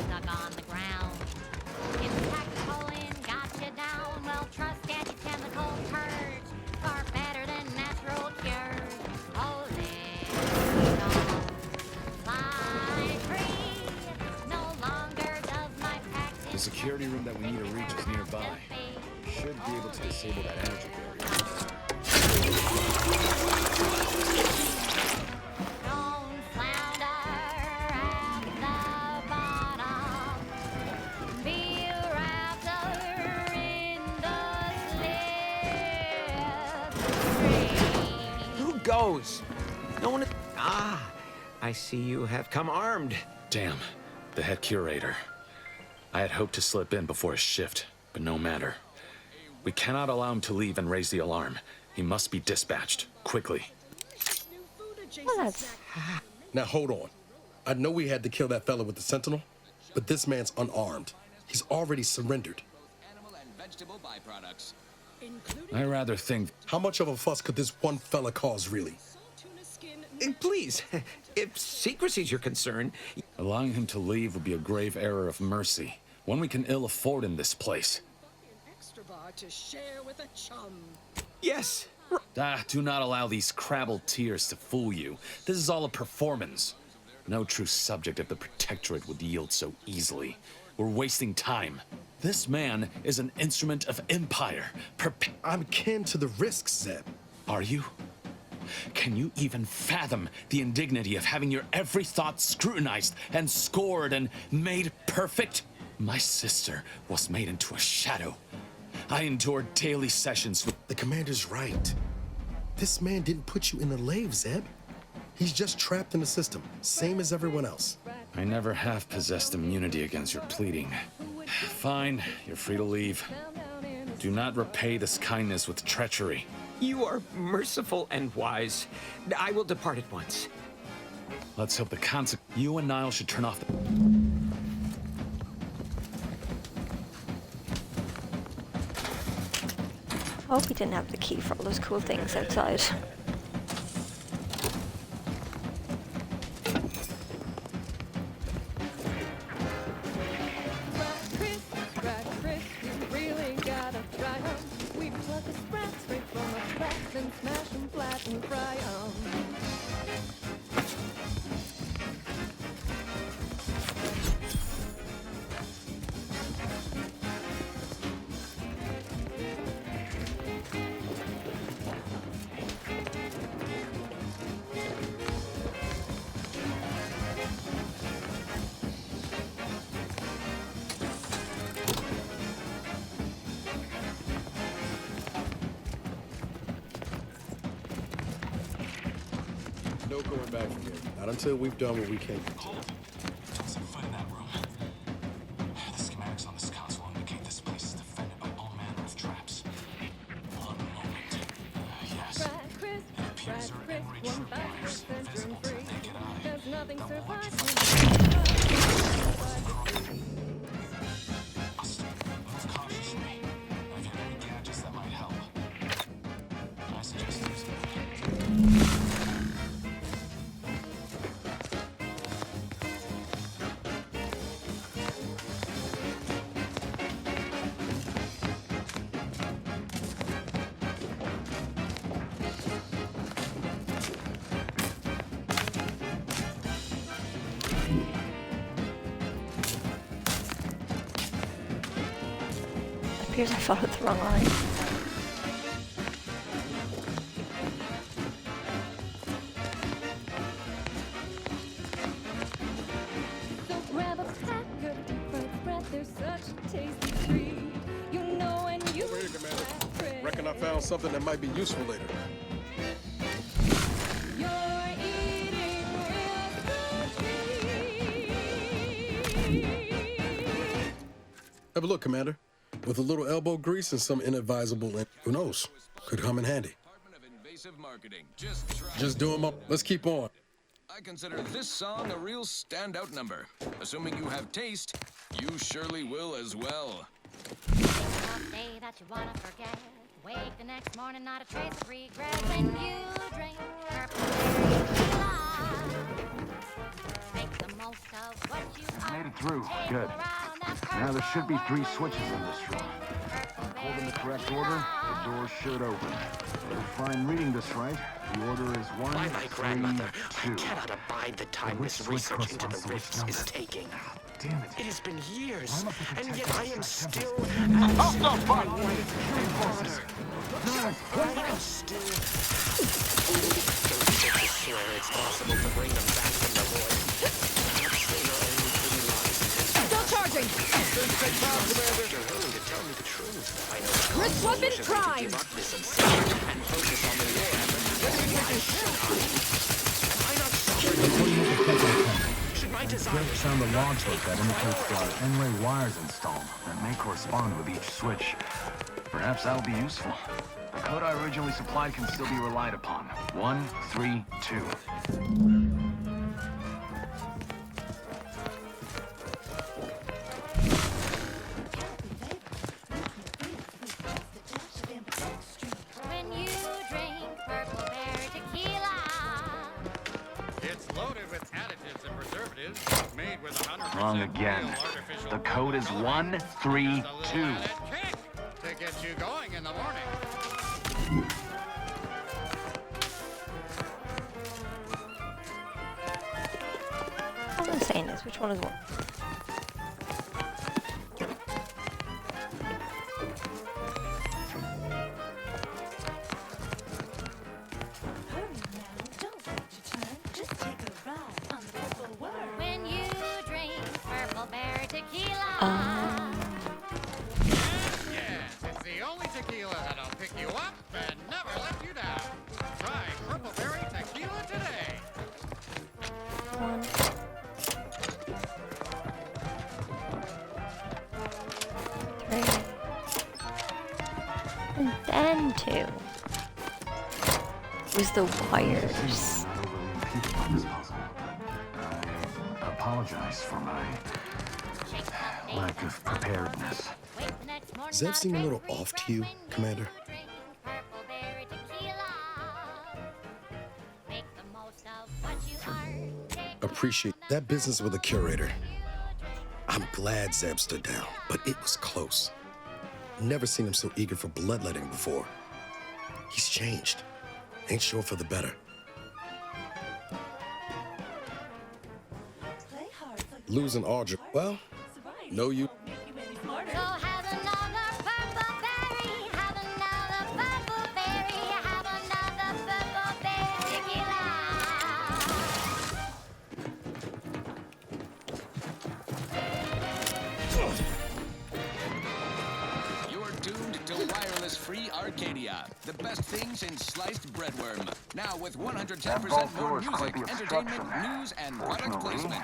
Stuck on the ground. If tactical and got you down, well, trust anti-chemical purge. Far better than natural cures. Oh, live dog, fly free. No longer does my packed The security room that we need to reach is nearby. Should be able to disable that energy barrier. Don't flounder at the bottom. Be a raptor in the slipstream. Who goes? No one. I see you have come armed. Damn, the head curator. I had hoped to slip in before his shift, but no matter. We cannot allow him to leave and raise the alarm. He must be dispatched, quickly. Well, that's... Now hold on. I know we had to kill that fella with the Sentinel, but this man's unarmed. He's already surrendered. I rather think... How much of a fuss could this one fella cause, really? Please, if secrecy's your concern... Allowing him to leave would be a grave error of mercy, one we can ill afford in this place. Extra bar to share with a chum. Yes. Do not allow these crabbled tears to fool you. This is all a performance. No true subject of the Protectorate would yield so easily. We're wasting time. This man is an instrument of empire. I'm kin to the risks, Zeb. Are you? Can you even fathom the indignity of having your every thought scrutinized and scored and made perfect? My sister was made into a shadow. I endured daily sessions with... The commander's right. This man didn't put you in the lave, Zeb. He's just trapped in the system, same as everyone else. I never have possessed immunity against your pleading. Fine, you're free to leave. Do not repay this kindness with treachery. You are merciful and wise. I will depart at once. Let's hope the consequence... You and Niall should turn off the... I hope he didn't have the key for all those cool things outside. No going back from here. Not until we've done what we came to do. Some foot in that room. The schematics on this console indicate this place is defended by all manner of traps. One moment. Yes. It appears there are enraged troop wires invisible to the naked eye. The more you must move cautiously. And if you have any gadgets that might help, I suggest using them. Appears I followed the wrong line. So grab a pack of deep fried bread, there's such a tasty treat. You know when you Over here, Commander. Reckon I found something that might be useful later. you're eating real good. Have a look, Commander. With a little elbow grease and some inadvisable... Who knows? Could come in handy. Just do them up. Let's keep on. I consider this song a real standout number. Assuming you have taste, you surely will as well. Day that you wanna forget. Wake the next morning, not a trace of regret. When you drink purple berry life. Make the most of what you are. Made it through. Good. Now there should be 3 switches on this floor. Pulled in the correct order, the doors should open. If I'm reading this right, the order is 1, By my grandmother, 3, 2. I cannot abide the time this research into the rifts is taking. Damn it. It has been years, and yet I am still... Up the my fuck! wife and daughter. I am still... Don't get to swear it's possible to bring them back from the void. Perhaps they are only pretty lies intended... Still charging! You're willing to tell me the truth. I know... Wrist weapon prime! Give up this obsession and focus on the war effort. Why should I? Am I not suffering? Should my design found the logbook that indicates there are N-way wires installed that may correspond with each switch. Perhaps that'll be useful. The code I originally supplied can still be relied upon. 132. When you drink Purple Bear tequila. It's loaded with additives and preservatives, made with 100% Wrong again. real artificial The code is 132. kick to get you going in the morning. All I'm saying is, which one is what? When you drink Purple Bear tequila. Yes, it's the only tequila that'll pick you up and never let you down. Try Purple Berry Tequila today. One. Three. And then two. Was the wires. I apologize for my lack of preparedness. Does that seem a little off to you, Commander? Appreciate that business with the curator. I'm glad Zeb stood down, but it was close. Never seen him so eager for bloodletting before. He's changed. Ain't sure for the better. Losing Audrey, well, no you. So have another Purple Berry, have another Purple Berry, have another Purple Berry tequila. You're tuned to wireless-free Arcadia, the best thing since sliced breadworm. Now with 110% more music, entertainment, news, and product placement.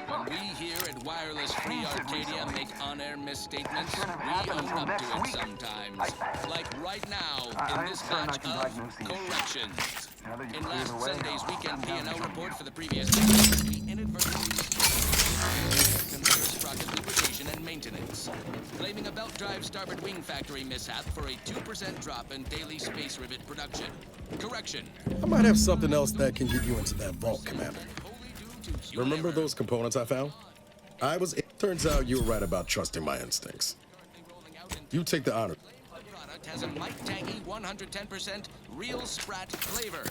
When we here at Wireless Free Arcadia make on-air misstatements, we own up to it sometimes. Like right now, in this batch of corrections. In last Sunday's weekend P&L report for the previous day, we inadvertently conveyor sprocket lubrication and maintenance, claiming a belt drive starboard wing factory mishap for a 2% drop in daily space rivet production. Correction. I might have something else that can get you into that vault, Commander. Remember those components I found? It turns out you were right about trusting my instincts. You take the honor. Product has a light, tangy, 110% real Sprat flavor.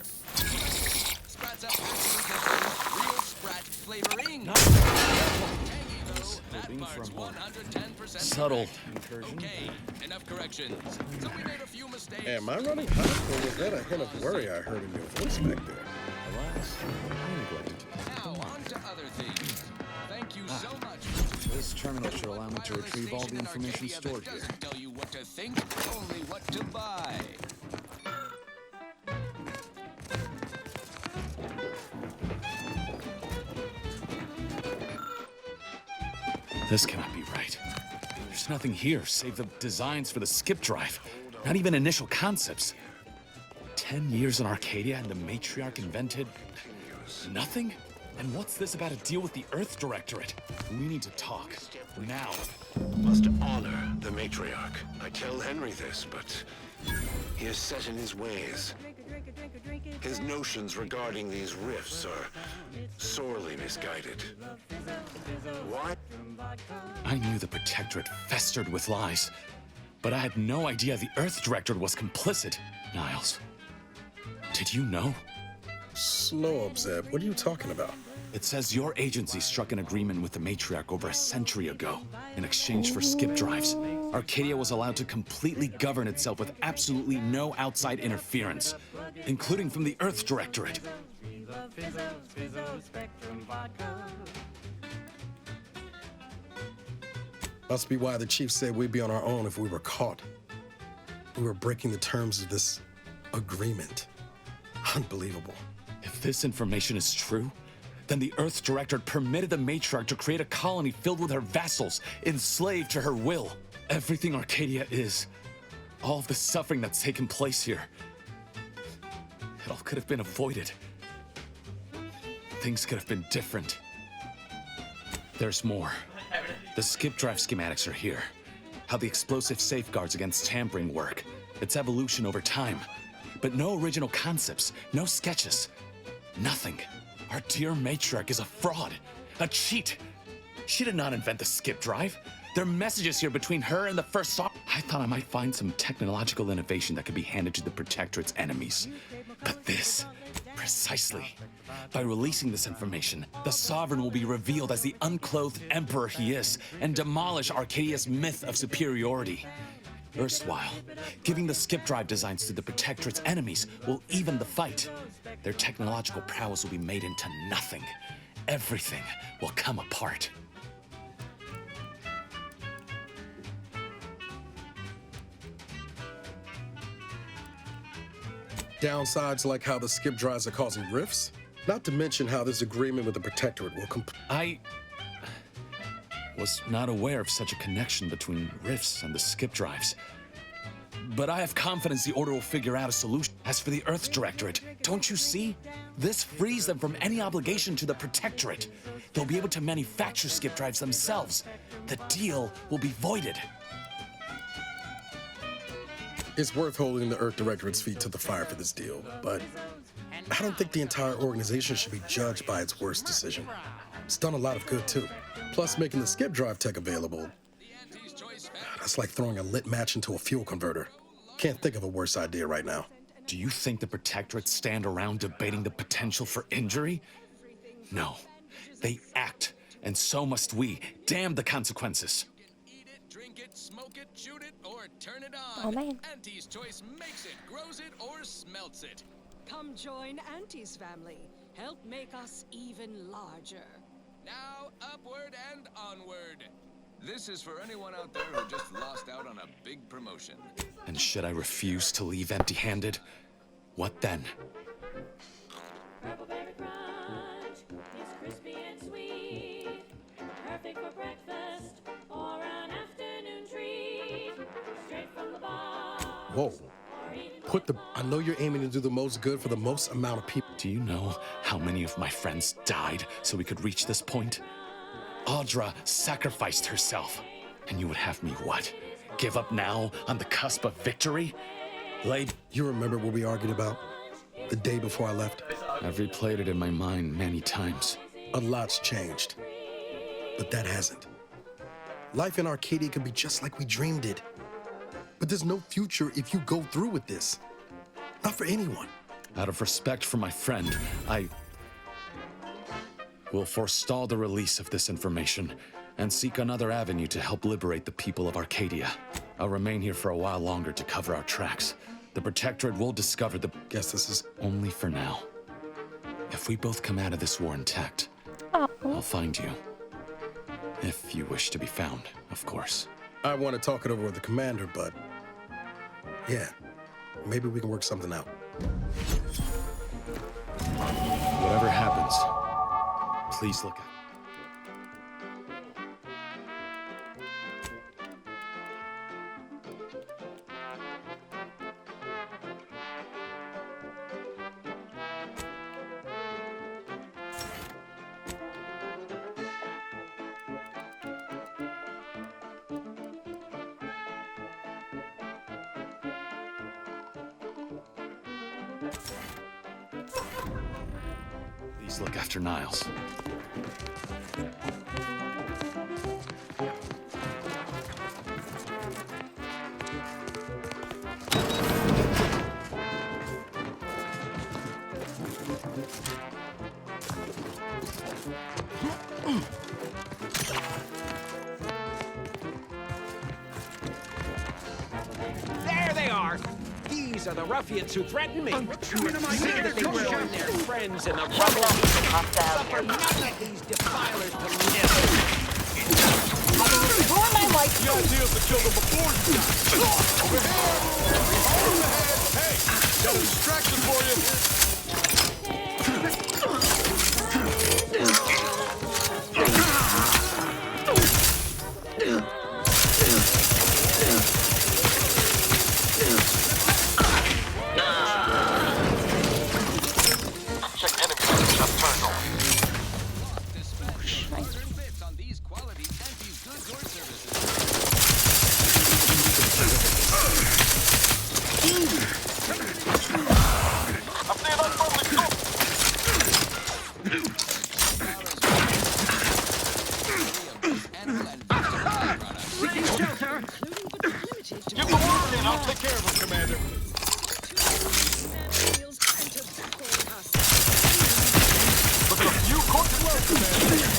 Sprat's up 13%, real Sprat flavoring. Tangy though, that part's 110% Subtle. Okay, enough corrections. So we made a few mistakes. Am I running hot, or was that a hint of worry I heard in your voice back there? Alas, I neglected you. Now on to other things. Thank you so much. This terminal should allow me to retrieve all the information stored here. Doesn't tell you what to think, only what to buy. This cannot be right. There's nothing here save the designs for the skip drive. Not even initial concepts. 10 years in Arcadia and the matriarch invented nothing? And what's this about a deal with the Earth Directorate? We need to talk. Now. Must honor the matriarch. I tell Henry this, but he is set in his ways. His notions regarding these rifts are sorely misguided. Why? I knew the Protectorate festered with lies, but I had no idea the Earth Directorate was complicit. Niles, did you know? Slow up, Zeb. What are you talking about? It says your agency struck an agreement with the matriarch over a century ago in exchange for skip drives. Arcadia was allowed to completely govern itself with absolutely no outside interference, including from the Earth Directorate. Must be why the chief said we'd be on our own if we were caught. We were breaking the terms of this agreement. Unbelievable. If this information is true, then the Earth Directorate permitted the matriarch to create a colony filled with her vassals, enslaved to her will. Everything Arcadia is, all of the suffering that's taken place here, it all could have been avoided. Things could have been different. There's more. The skip drive schematics are here. How the explosive safeguards against tampering work. Its evolution over time. But no original concepts, no sketches. Nothing. Our dear matriarch is a fraud. A cheat. She did not invent the skip drive. There are messages here between her and the first Sovereign. I thought I might find some technological innovation that could be handed to the Protectorate's enemies. But this, precisely. By releasing this information, the Sovereign will be revealed as the unclothed emperor he is, and demolish Arcadia's myth of superiority. Erstwhile, giving the skip drive designs to the Protectorate's enemies will even the fight. Their technological prowess will be made into nothing. Everything will come apart. Downsides like how the skip drives are causing rifts, not to mention how this agreement with the Protectorate will I was not aware of such a connection between rifts and the skip drives. But I have confidence the Order will figure out a solution. As for the Earth Directorate, don't you see? This frees them from any obligation to the Protectorate. They'll be able to manufacture skip drives themselves. The deal will be voided. It's worth holding the Earth Directorate's feet to the fire for this deal, but I don't think the entire organization should be judged by its worst decision. It's done a lot of good, too. Plus, making the skip drive tech available, that's like throwing a lit match into a fuel converter. Can't think of a worse idea right now. Do you think the Protectorate stand around debating the potential for injury? No. They act, and so must we. Damn the consequences. Oh man. Auntie's choice makes it, grows it, or smelts it. Come join Auntie's family. Help make us even larger. Now, upward and onward. This is for anyone out there who just lost out on a big promotion. And should I refuse to leave empty-handed? What then? Purple berry crunch is crispy and sweet, perfect for breakfast or an afternoon treat. Straight from the box. Whoa. I know you're aiming to do the most good for the most amount of people. Do you know how many of my friends died so we could reach this point? Audra sacrificed herself. And you would have me what? Give up now on the cusp of victory? You remember what we argued about the day before I left? I've replayed it in my mind many times. A lot's changed, but that hasn't. Life in Arcadia could be just like we dreamed it. But there's no future if you go through with this. Not for anyone. Out of respect for my friend, I will forestall the release of this information and seek another avenue to help liberate the people of Arcadia. I'll remain here for a while longer to cover our tracks. The Protectorate will discover the... Guess this is... Only for now. If we both come out of this war intact, I'll find you. If you wish to be found, of course. I want to talk it over with the commander, but... yeah, maybe we can work something out. Whatever happens, please look out. Please look after Niles. There they are! These are the ruffians who threatened me. See that they join their friends in the rubble. Suffer none of these defilers to live. Ruin my life idea is to kill them before you die. Overhead! Overhead! Hey! Got a distraction for you! Check enemy just turned on. Give the word and I'll take care of him, Commander. Look at a few corks left, Commander.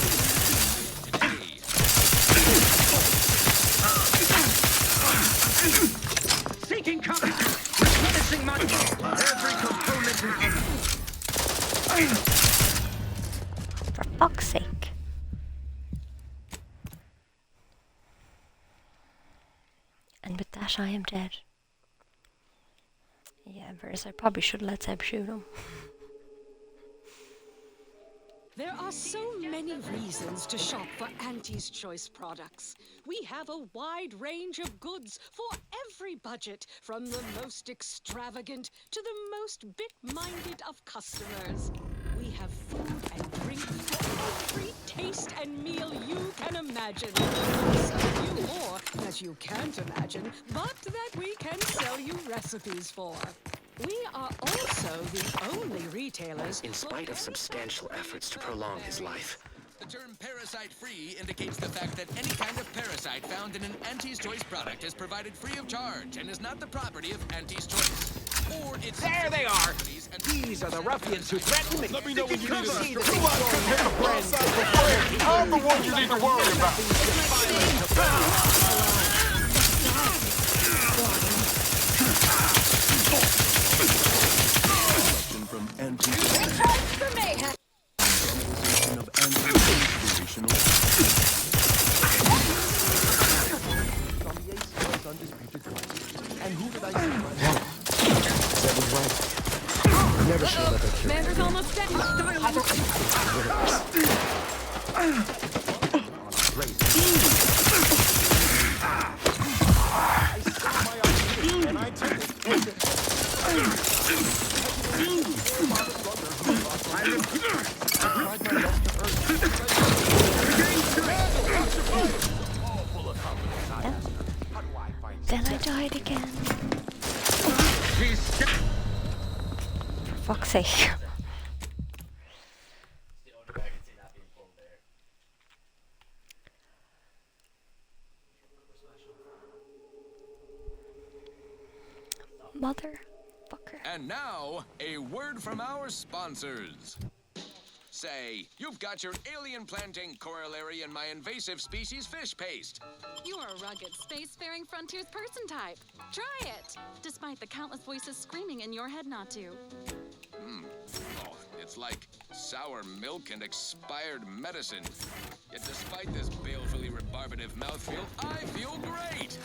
Seeking cover! Replenishing my every component is For fuck's sake. And with that I am dead. Yeah, Verse, I probably should let Zeb shoot him. There are so many reasons to shop for Auntie's Choice products. We have a wide range of goods for every budget, from the most extravagant to the most bit-minded of customers. We have food and drink for every taste and meal you can imagine. Some few more that you can't imagine, but that we can sell you recipes for. We are also the only retailers. In spite of substantial efforts to prolong his life. The term parasite-free indicates the fact that any kind of parasite found in an Auntie's Choice product is provided free of charge and is not the property of Auntie's Choice. Or it's there they are! These are the ruffians who threaten me. Let me know when you need us. See that Come on, compare the friends. I'm the one you need to worry about. From anti of anti-inspirational. And who did I see? That was right. Never should have let that kill. Commander's almost dead. And I took it. Then I died again. For fuck's sake. Motherfucker. And now, a word from our sponsors. Say, you've got your alien planting corollary in my invasive species fish paste. You are a rugged, spacefaring frontiers person type. Try it! Despite the countless voices screaming in your head not to. Oh, it's like sour milk and expired medicine. Yet despite this balefully rebarbative mouthfeel, I feel great!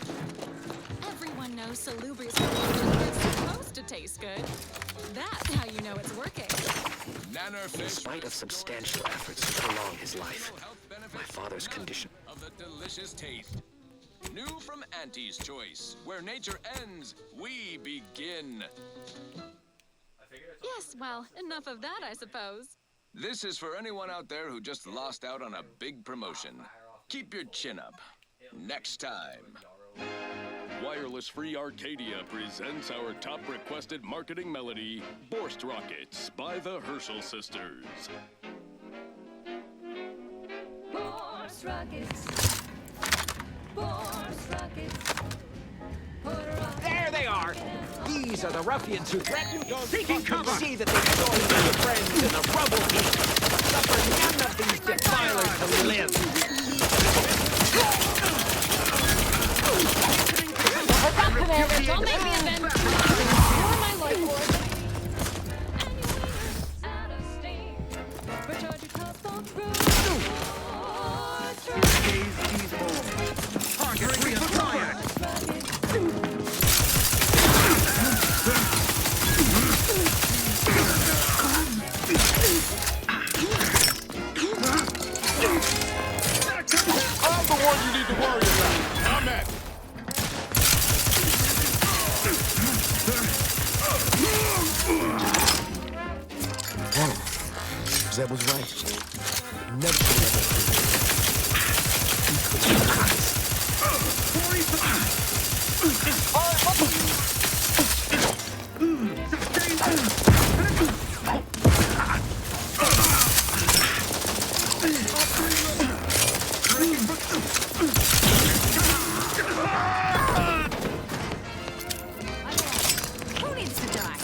Everyone knows salubrious promotion is supposed to taste good. That's how you know it's working. In spite of substantial efforts to prolong his life, my father's condition of the delicious taste. New from Auntie's Choice, where nature ends, we begin. Yes, well, enough of that, I suppose. This is for anyone out there who just lost out on a big promotion. Keep your chin up. Next time. Wireless Free Arcadia presents our top requested marketing melody, Borst Rockets by the Herschel Sisters. Borst Rockets. Borst Rockets. There they are! These are the ruffians who threaten me. Seeking cover! See that they join their friends in the rubble heap. Suffer none of these defilers to live. Commander, don't make me offend. You're my life lord. Out of steam. Recharge your cup of brew. Target Zeb was right. Never could have let that Who needs to die?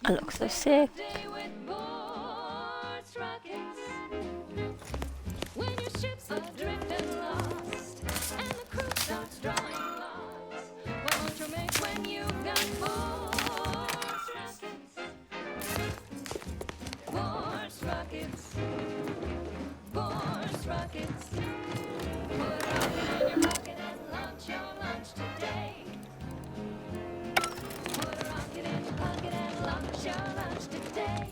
I look so sick. When your ship's adrift and lost, and the crew starts drawing lots, what won't you make when you've got force rockets? Force rockets. Force rockets. Put a rocket in your pocket and launch your lunch today. Put a rocket in your pocket and launch your lunch today.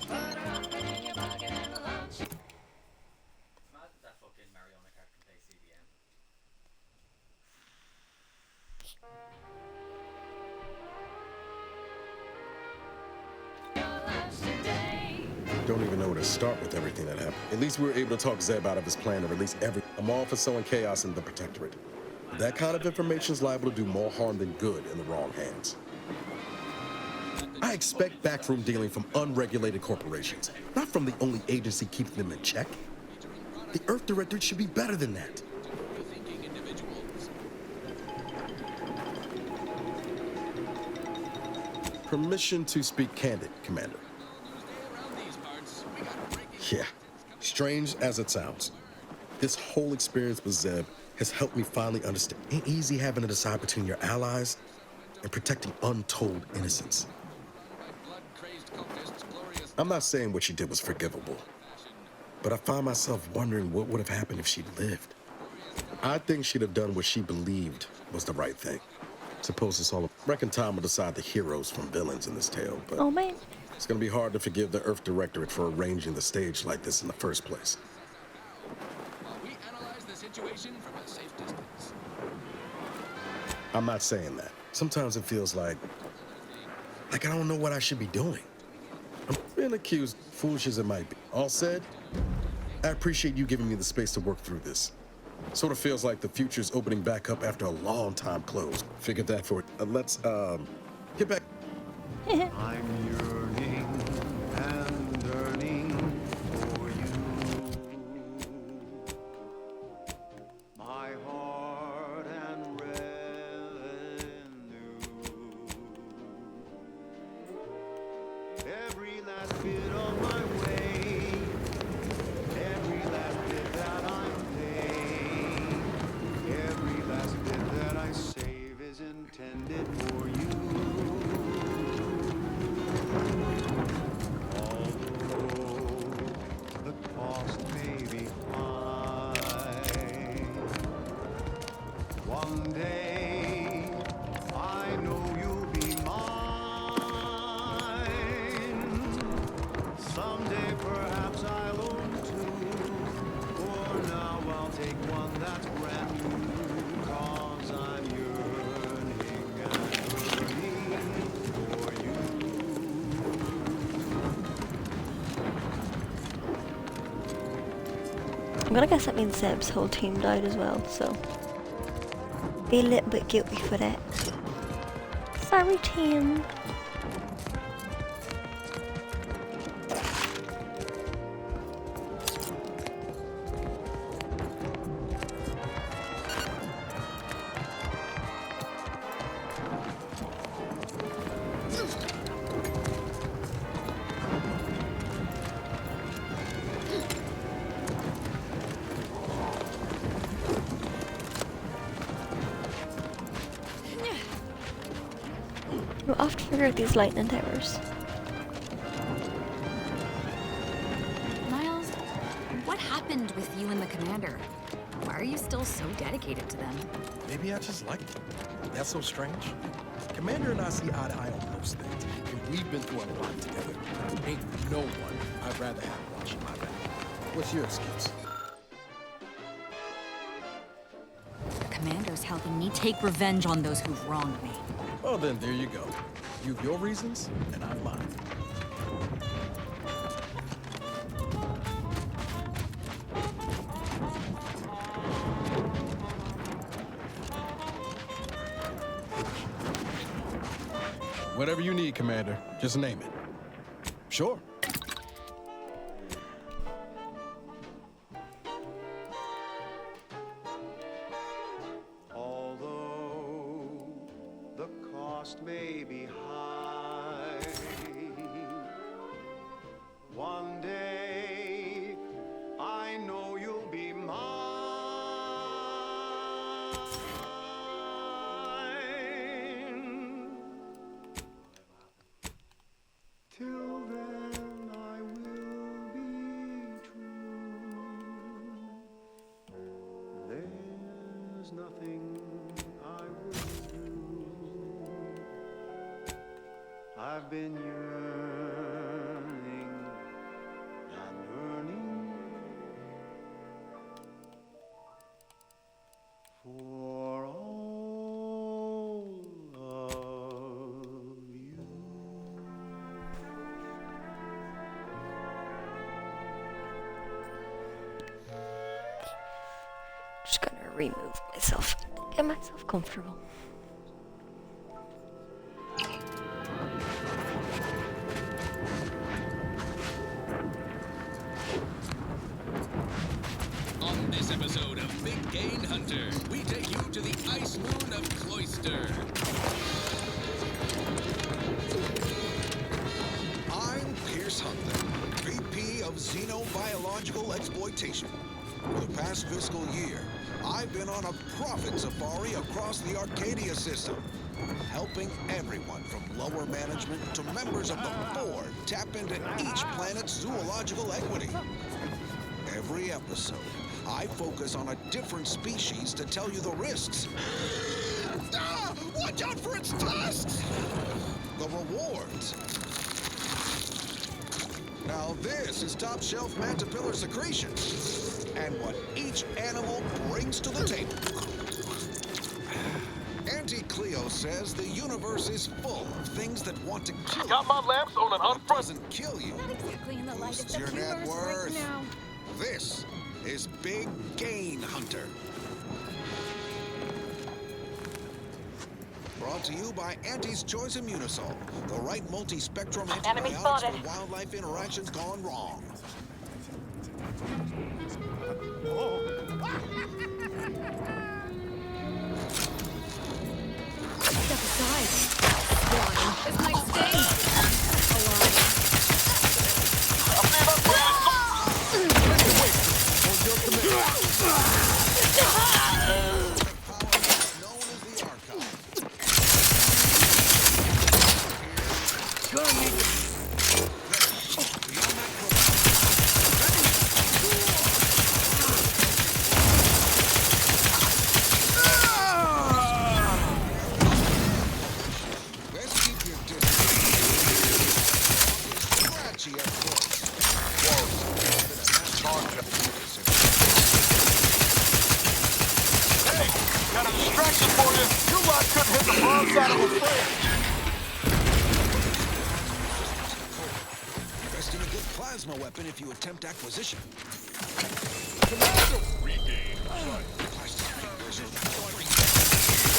Put a rocket in your pocket and launch. That fucking Mario Kart can play CDM. Don't even know where to start with everything that happened. At least we were able to talk Zeb out of his plan to release every. I'm all for sowing chaos in the Protectorate. That kind of information is liable to do more harm than good in the wrong hands. I expect backroom dealing from unregulated corporations, not from the only agency keeping them in check. The Earth Directorate should be better than that. Permission to speak candid, Commander. Yeah, strange as it sounds. This whole experience with Zeb has helped me finally understand. It ain't easy having to decide between your allies and protecting untold innocence. I'm not saying what she did was forgivable, but I find myself wondering what would have happened if she'd lived. I think she'd have done what she believed was the right thing. Suppose it's all. Reckon time will decide the heroes from villains in this tale, but oh man, it's gonna be hard to forgive the Earth Directorate for arranging the stage like this in the first place. We analyze the situation from a safe distance. I'm not saying that. Sometimes it feels like I don't know what I should be doing. I'm being accused, foolish as it might be. All said, I appreciate you giving me the space to work through this. Sort of feels like the future's opening back up after a long time closed. Figured that for it. Let's get back. I'm yearning and yearning for you. My heart and revenue. Every last bit of my way. Every last bit that I'm paying. Every last bit that I save is intended for you. The cost may be high. One day, I know you'll be mine. Someday, perhaps I'll own two. For now, I'll take one that's brand new. 'Cause I'm yearning and yearning for you. I'm gonna guess that means Zeb's whole team died as well, so Be a little bit guilty for that. Sorry, Tim. We'll have to figure out these lightning towers. Miles, what happened with you and the commander? Why are you still so dedicated to them? Maybe I just like them. That's so strange. Commander and I see eye to eye on most things, and we've been through a lot together. Ain't no one I'd rather have watching my back. What's your excuse? The commander's helping me take revenge on those who've wronged me. Well then, there you go. You've your reasons, and I've mine. Whatever you need, Commander. Just name it. Sure. Although the cost may be high, one day I know you'll be mine. Till then I will be true. There's nothing I would do. I've been yearning and yearning for all of you. Just gonna remove myself. Get myself comfortable. On this episode of Big Game Hunter, we take you to the ice moon of Cloister. I'm Pierce Huntley, VP of Xenobiological Exploitation. For the past fiscal year, I've been on a profit safari across the Arcadia system, helping everyone from lower management to members of the board tap into each planet's zoological equity. Every episode, I focus on a different species to tell you the risks. Watch out for its tusks! The rewards. Now this is top shelf mantipillar secretion, and what each animal brings to the table. Auntie Cleo says the universe is full of things that want to kill you. Got my lamps on an What doesn't kill you Not exactly in the light of boosts the your net viewers worth. right now. This is Big Gain Hunter. Brought to you by Auntie's Choice Immunosol, the right multi-spectrum antibiotics for wildlife interactions gone wrong. Step aside. Swine. This might sting. Alive. Got a distraction for you. You lot couldn't hit the broadside of a friend. Best in a good plasma weapon if you attempt acquisition. Commander! Regain. Plastic fingers are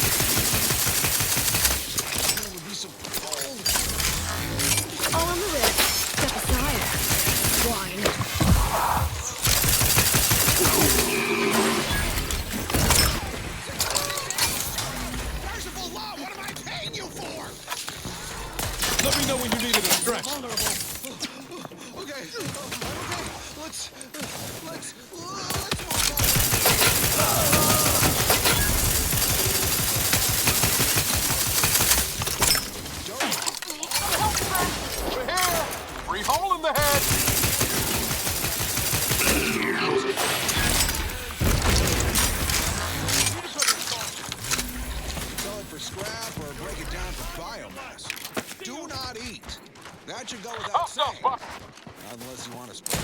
know when you needed a stretch. Okay. Let's We're here. Free hole in the head. sell it for scrap or break it down for biomass. Do not eat. That should go without saying. Unless you want to spread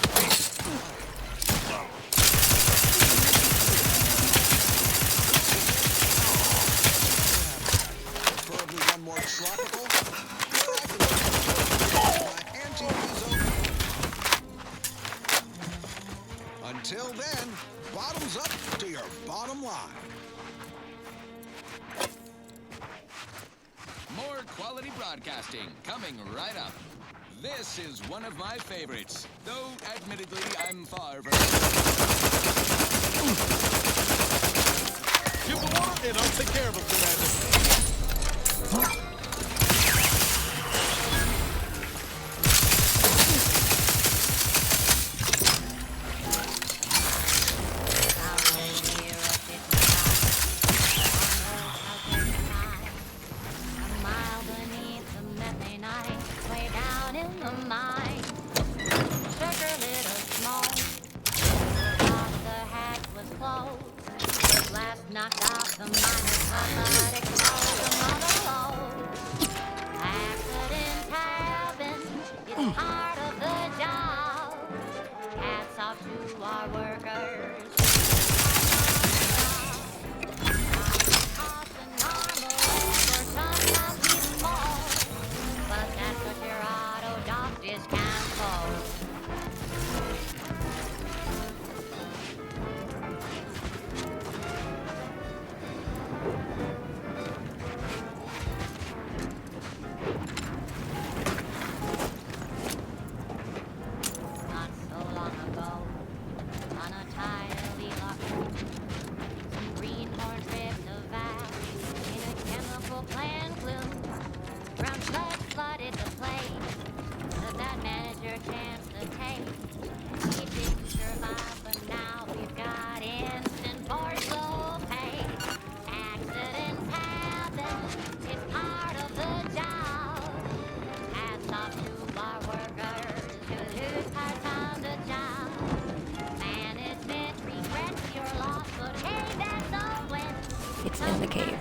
preferably one more tropical. Until then, bottoms up to your bottom line. More quality broadcasting coming right up. This is one of my favorites, though admittedly I'm far from... Give the water and I'll take care of him, Commander. Knocked off the miners, but exposed the mother load. Accidents happen, it's part of the job. Hats off to our workers. Cost a normal labor, sometimes it's more. But that's what your auto doc discount for. It's in the cave.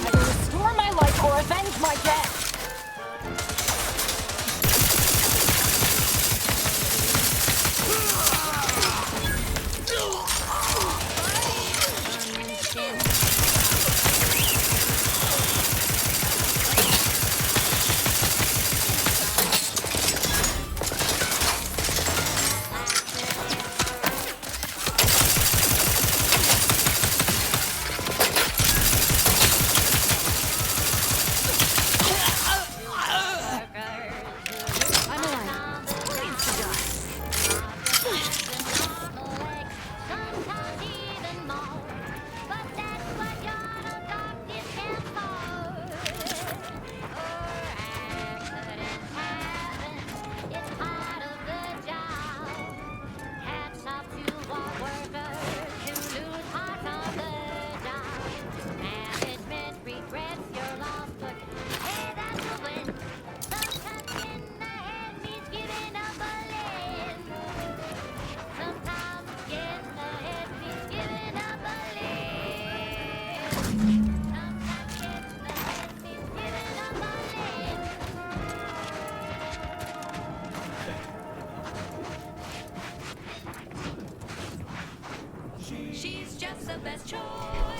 I will restore my life or avenge my death!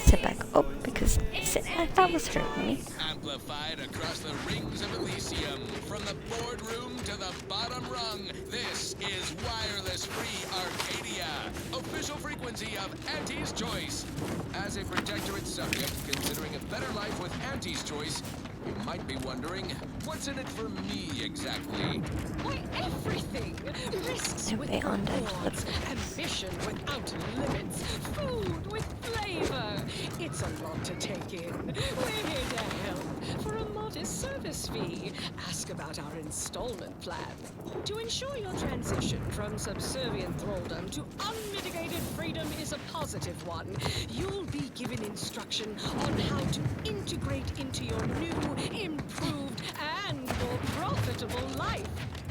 Sit back up because sitting like that was hurting me. Amplified across the rings of Elysium, from the boardroom to the bottom rung, this is Wireless Free Arcadia. Official frequency courtesy of Auntie's Choice. As a protectorate subject considering a better life with Auntie's Choice, you might be wondering, what's in it for me exactly? Why, everything! Risks with rewards, ambition without limits, food with flavor. It's a lot to take in. We're here to help for a modest service fee. Ask about our installment plan. To ensure your transition from subservient thraldom to unmitigated freedom is a positive one, you'll be given instruction on how to integrate into your new, improved, and more profitable life.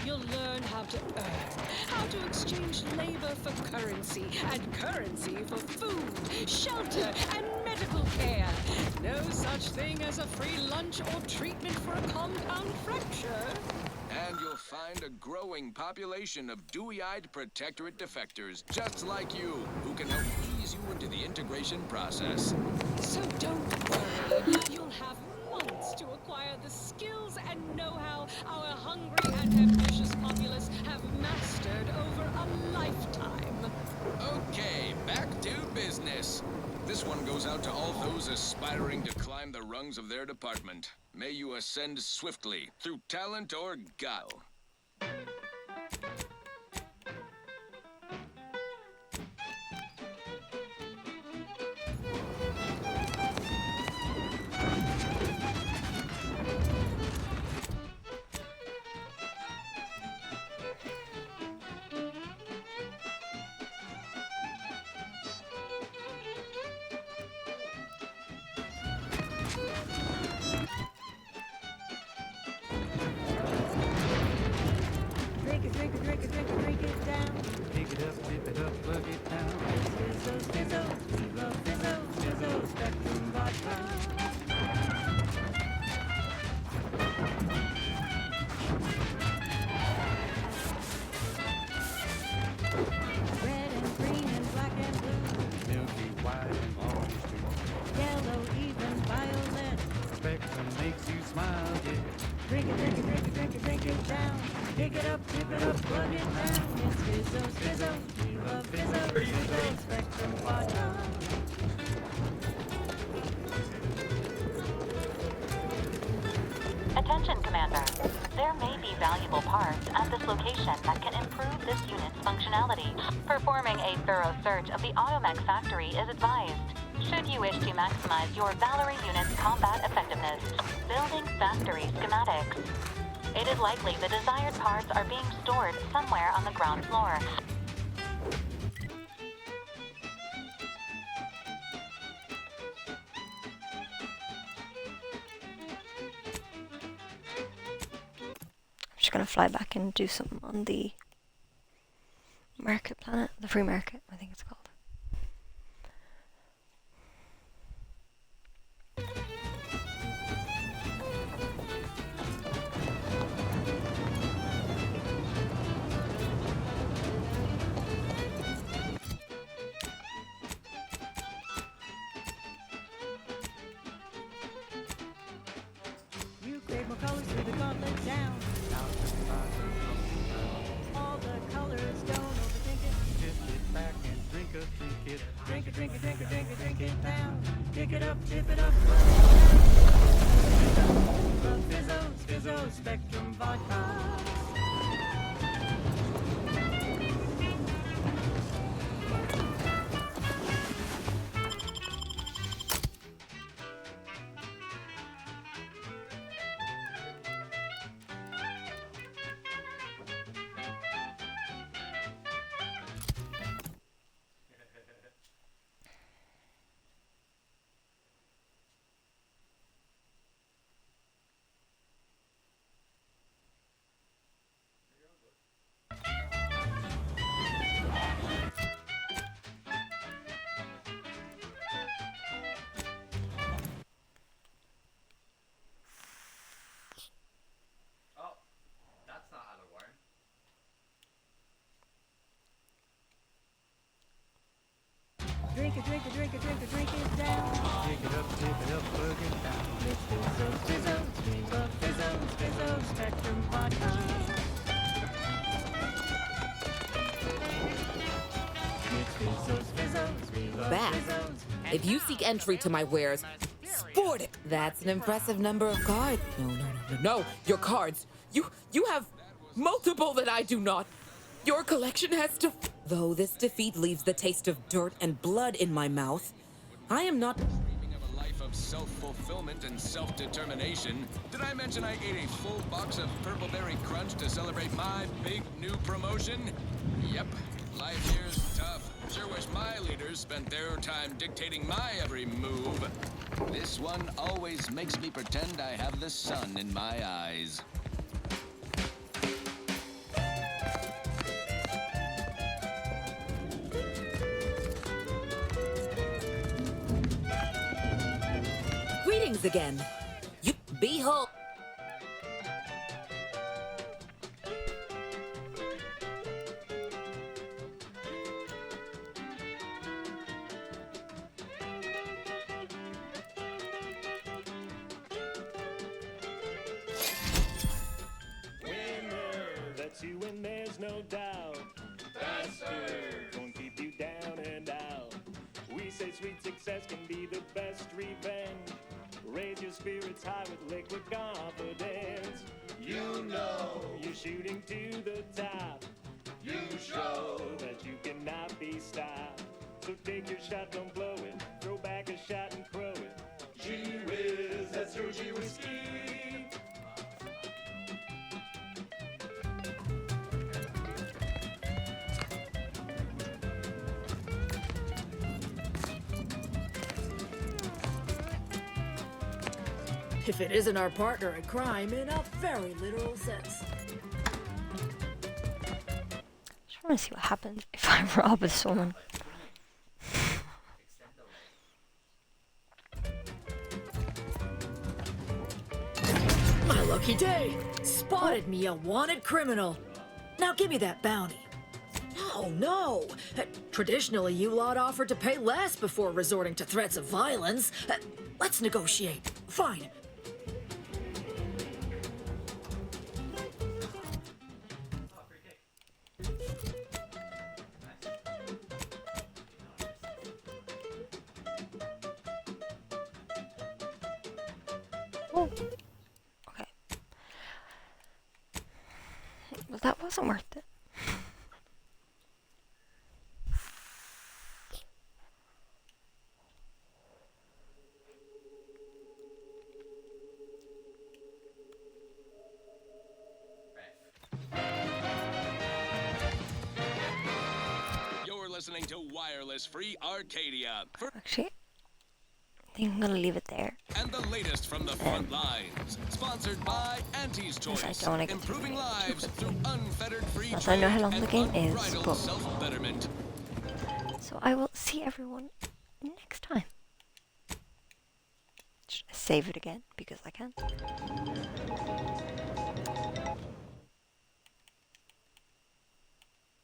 You'll learn how to earn, how to exchange labor for currency, and currency for food, shelter, and medical care. No such thing as a free lunch or treatment for a compound fracture. And you'll find a growing population of dewy-eyed protectorate defectors, just like you, who can help ease you into the integration process. So don't worry, you'll have months to acquire the skills and know-how our hungry and ambitious populace have mastered over a lifetime. Okay, back to business. This one goes out to all those aspiring to climb the rungs of their department. May you ascend swiftly, through talent or guile. Drink it, drink it, drink it, drink it, drink it down. Pick it up, dip it up, plug it down. Fizzo, fizzo, we love fizzo, fizzo, Spectrum vodka. Red and green and black and blue. Milky white and orange too. Yellow, even violet. Spectrum makes you smile, yeah. Drink it, drink it, drink it, drink it, drink it down. Pick it up, tip it up, plug it down. It's fizzo, fizzo, we love fizzo, fizzo, Spectrum vodka. Attention, Commander. There may be valuable parts at this location that can improve this unit's functionality. Performing a thorough search of the Automech factory is advised. Should you wish to maximize your Valerie unit's combat effectiveness, building factory schematics. It is likely the desired parts are being stored somewhere on the ground floor. I'm just gonna fly back and do something on the market planet, the free market, I think it's called. You crave more colors through the gauntlet down. All the colors, don't overthink it. Just get back and drink a drink it. Drink it, drink it, drink it, drink it, drink it down. Pick it up, tip it up, love Fizzo, Fizzo, Spectrum vodka. Drink it, drink it, drink it, drink it, drink it down. Pick it up, tip it up, plug it down. It's Fizzo, Fizzo, we love Fizzo, Fizzo, Spectrum vodka. It's Fizzo's, Fizzo's, back. If you seek entry to my wares, sport it. That's an impressive number of cards. No, your cards. You have multiple that I do not. Your collection has to... Though this defeat leaves the taste of dirt and blood in my mouth, I am not... Dreaming of a life of self-fulfillment and self-determination, did I mention I ate a full box of Purple Berry Crunch to celebrate my big new promotion? Yep, life here's tough. Sure wish my leaders spent their time dictating my every move. This one always makes me pretend I have the sun in my eyes. Greetings again. You behold. That's you and there's no doubt. Bastard! Won't keep you down and out. We say sweet success can be the best revenge. Raise your spirits high with liquid confidence. You know you're shooting to the top. You show that you cannot be stopped. So take your shot, don't blow it. Throw back a shot and throw it. Gee whiz, that's your G whiskey. If it isn't our partner in crime in a very literal sense. Just want to see what happens if I rob someone. My lucky day! Spotted me a wanted criminal. Now give me that bounty. No. Traditionally, you lot offered to pay less before resorting to threats of violence. Let's negotiate. Fine. Oh. Okay. Well, that wasn't worth it. You're listening to Wireless Free Arcadia. Actually, I think I'm gonna leave it there. And the latest from the front lines. Sponsored by Auntie's Choice. I don't want to get improving lives through unfettered free I know how long the and game is, unbridled but self-betterment. so I will see everyone next time. Should I save it again because I can?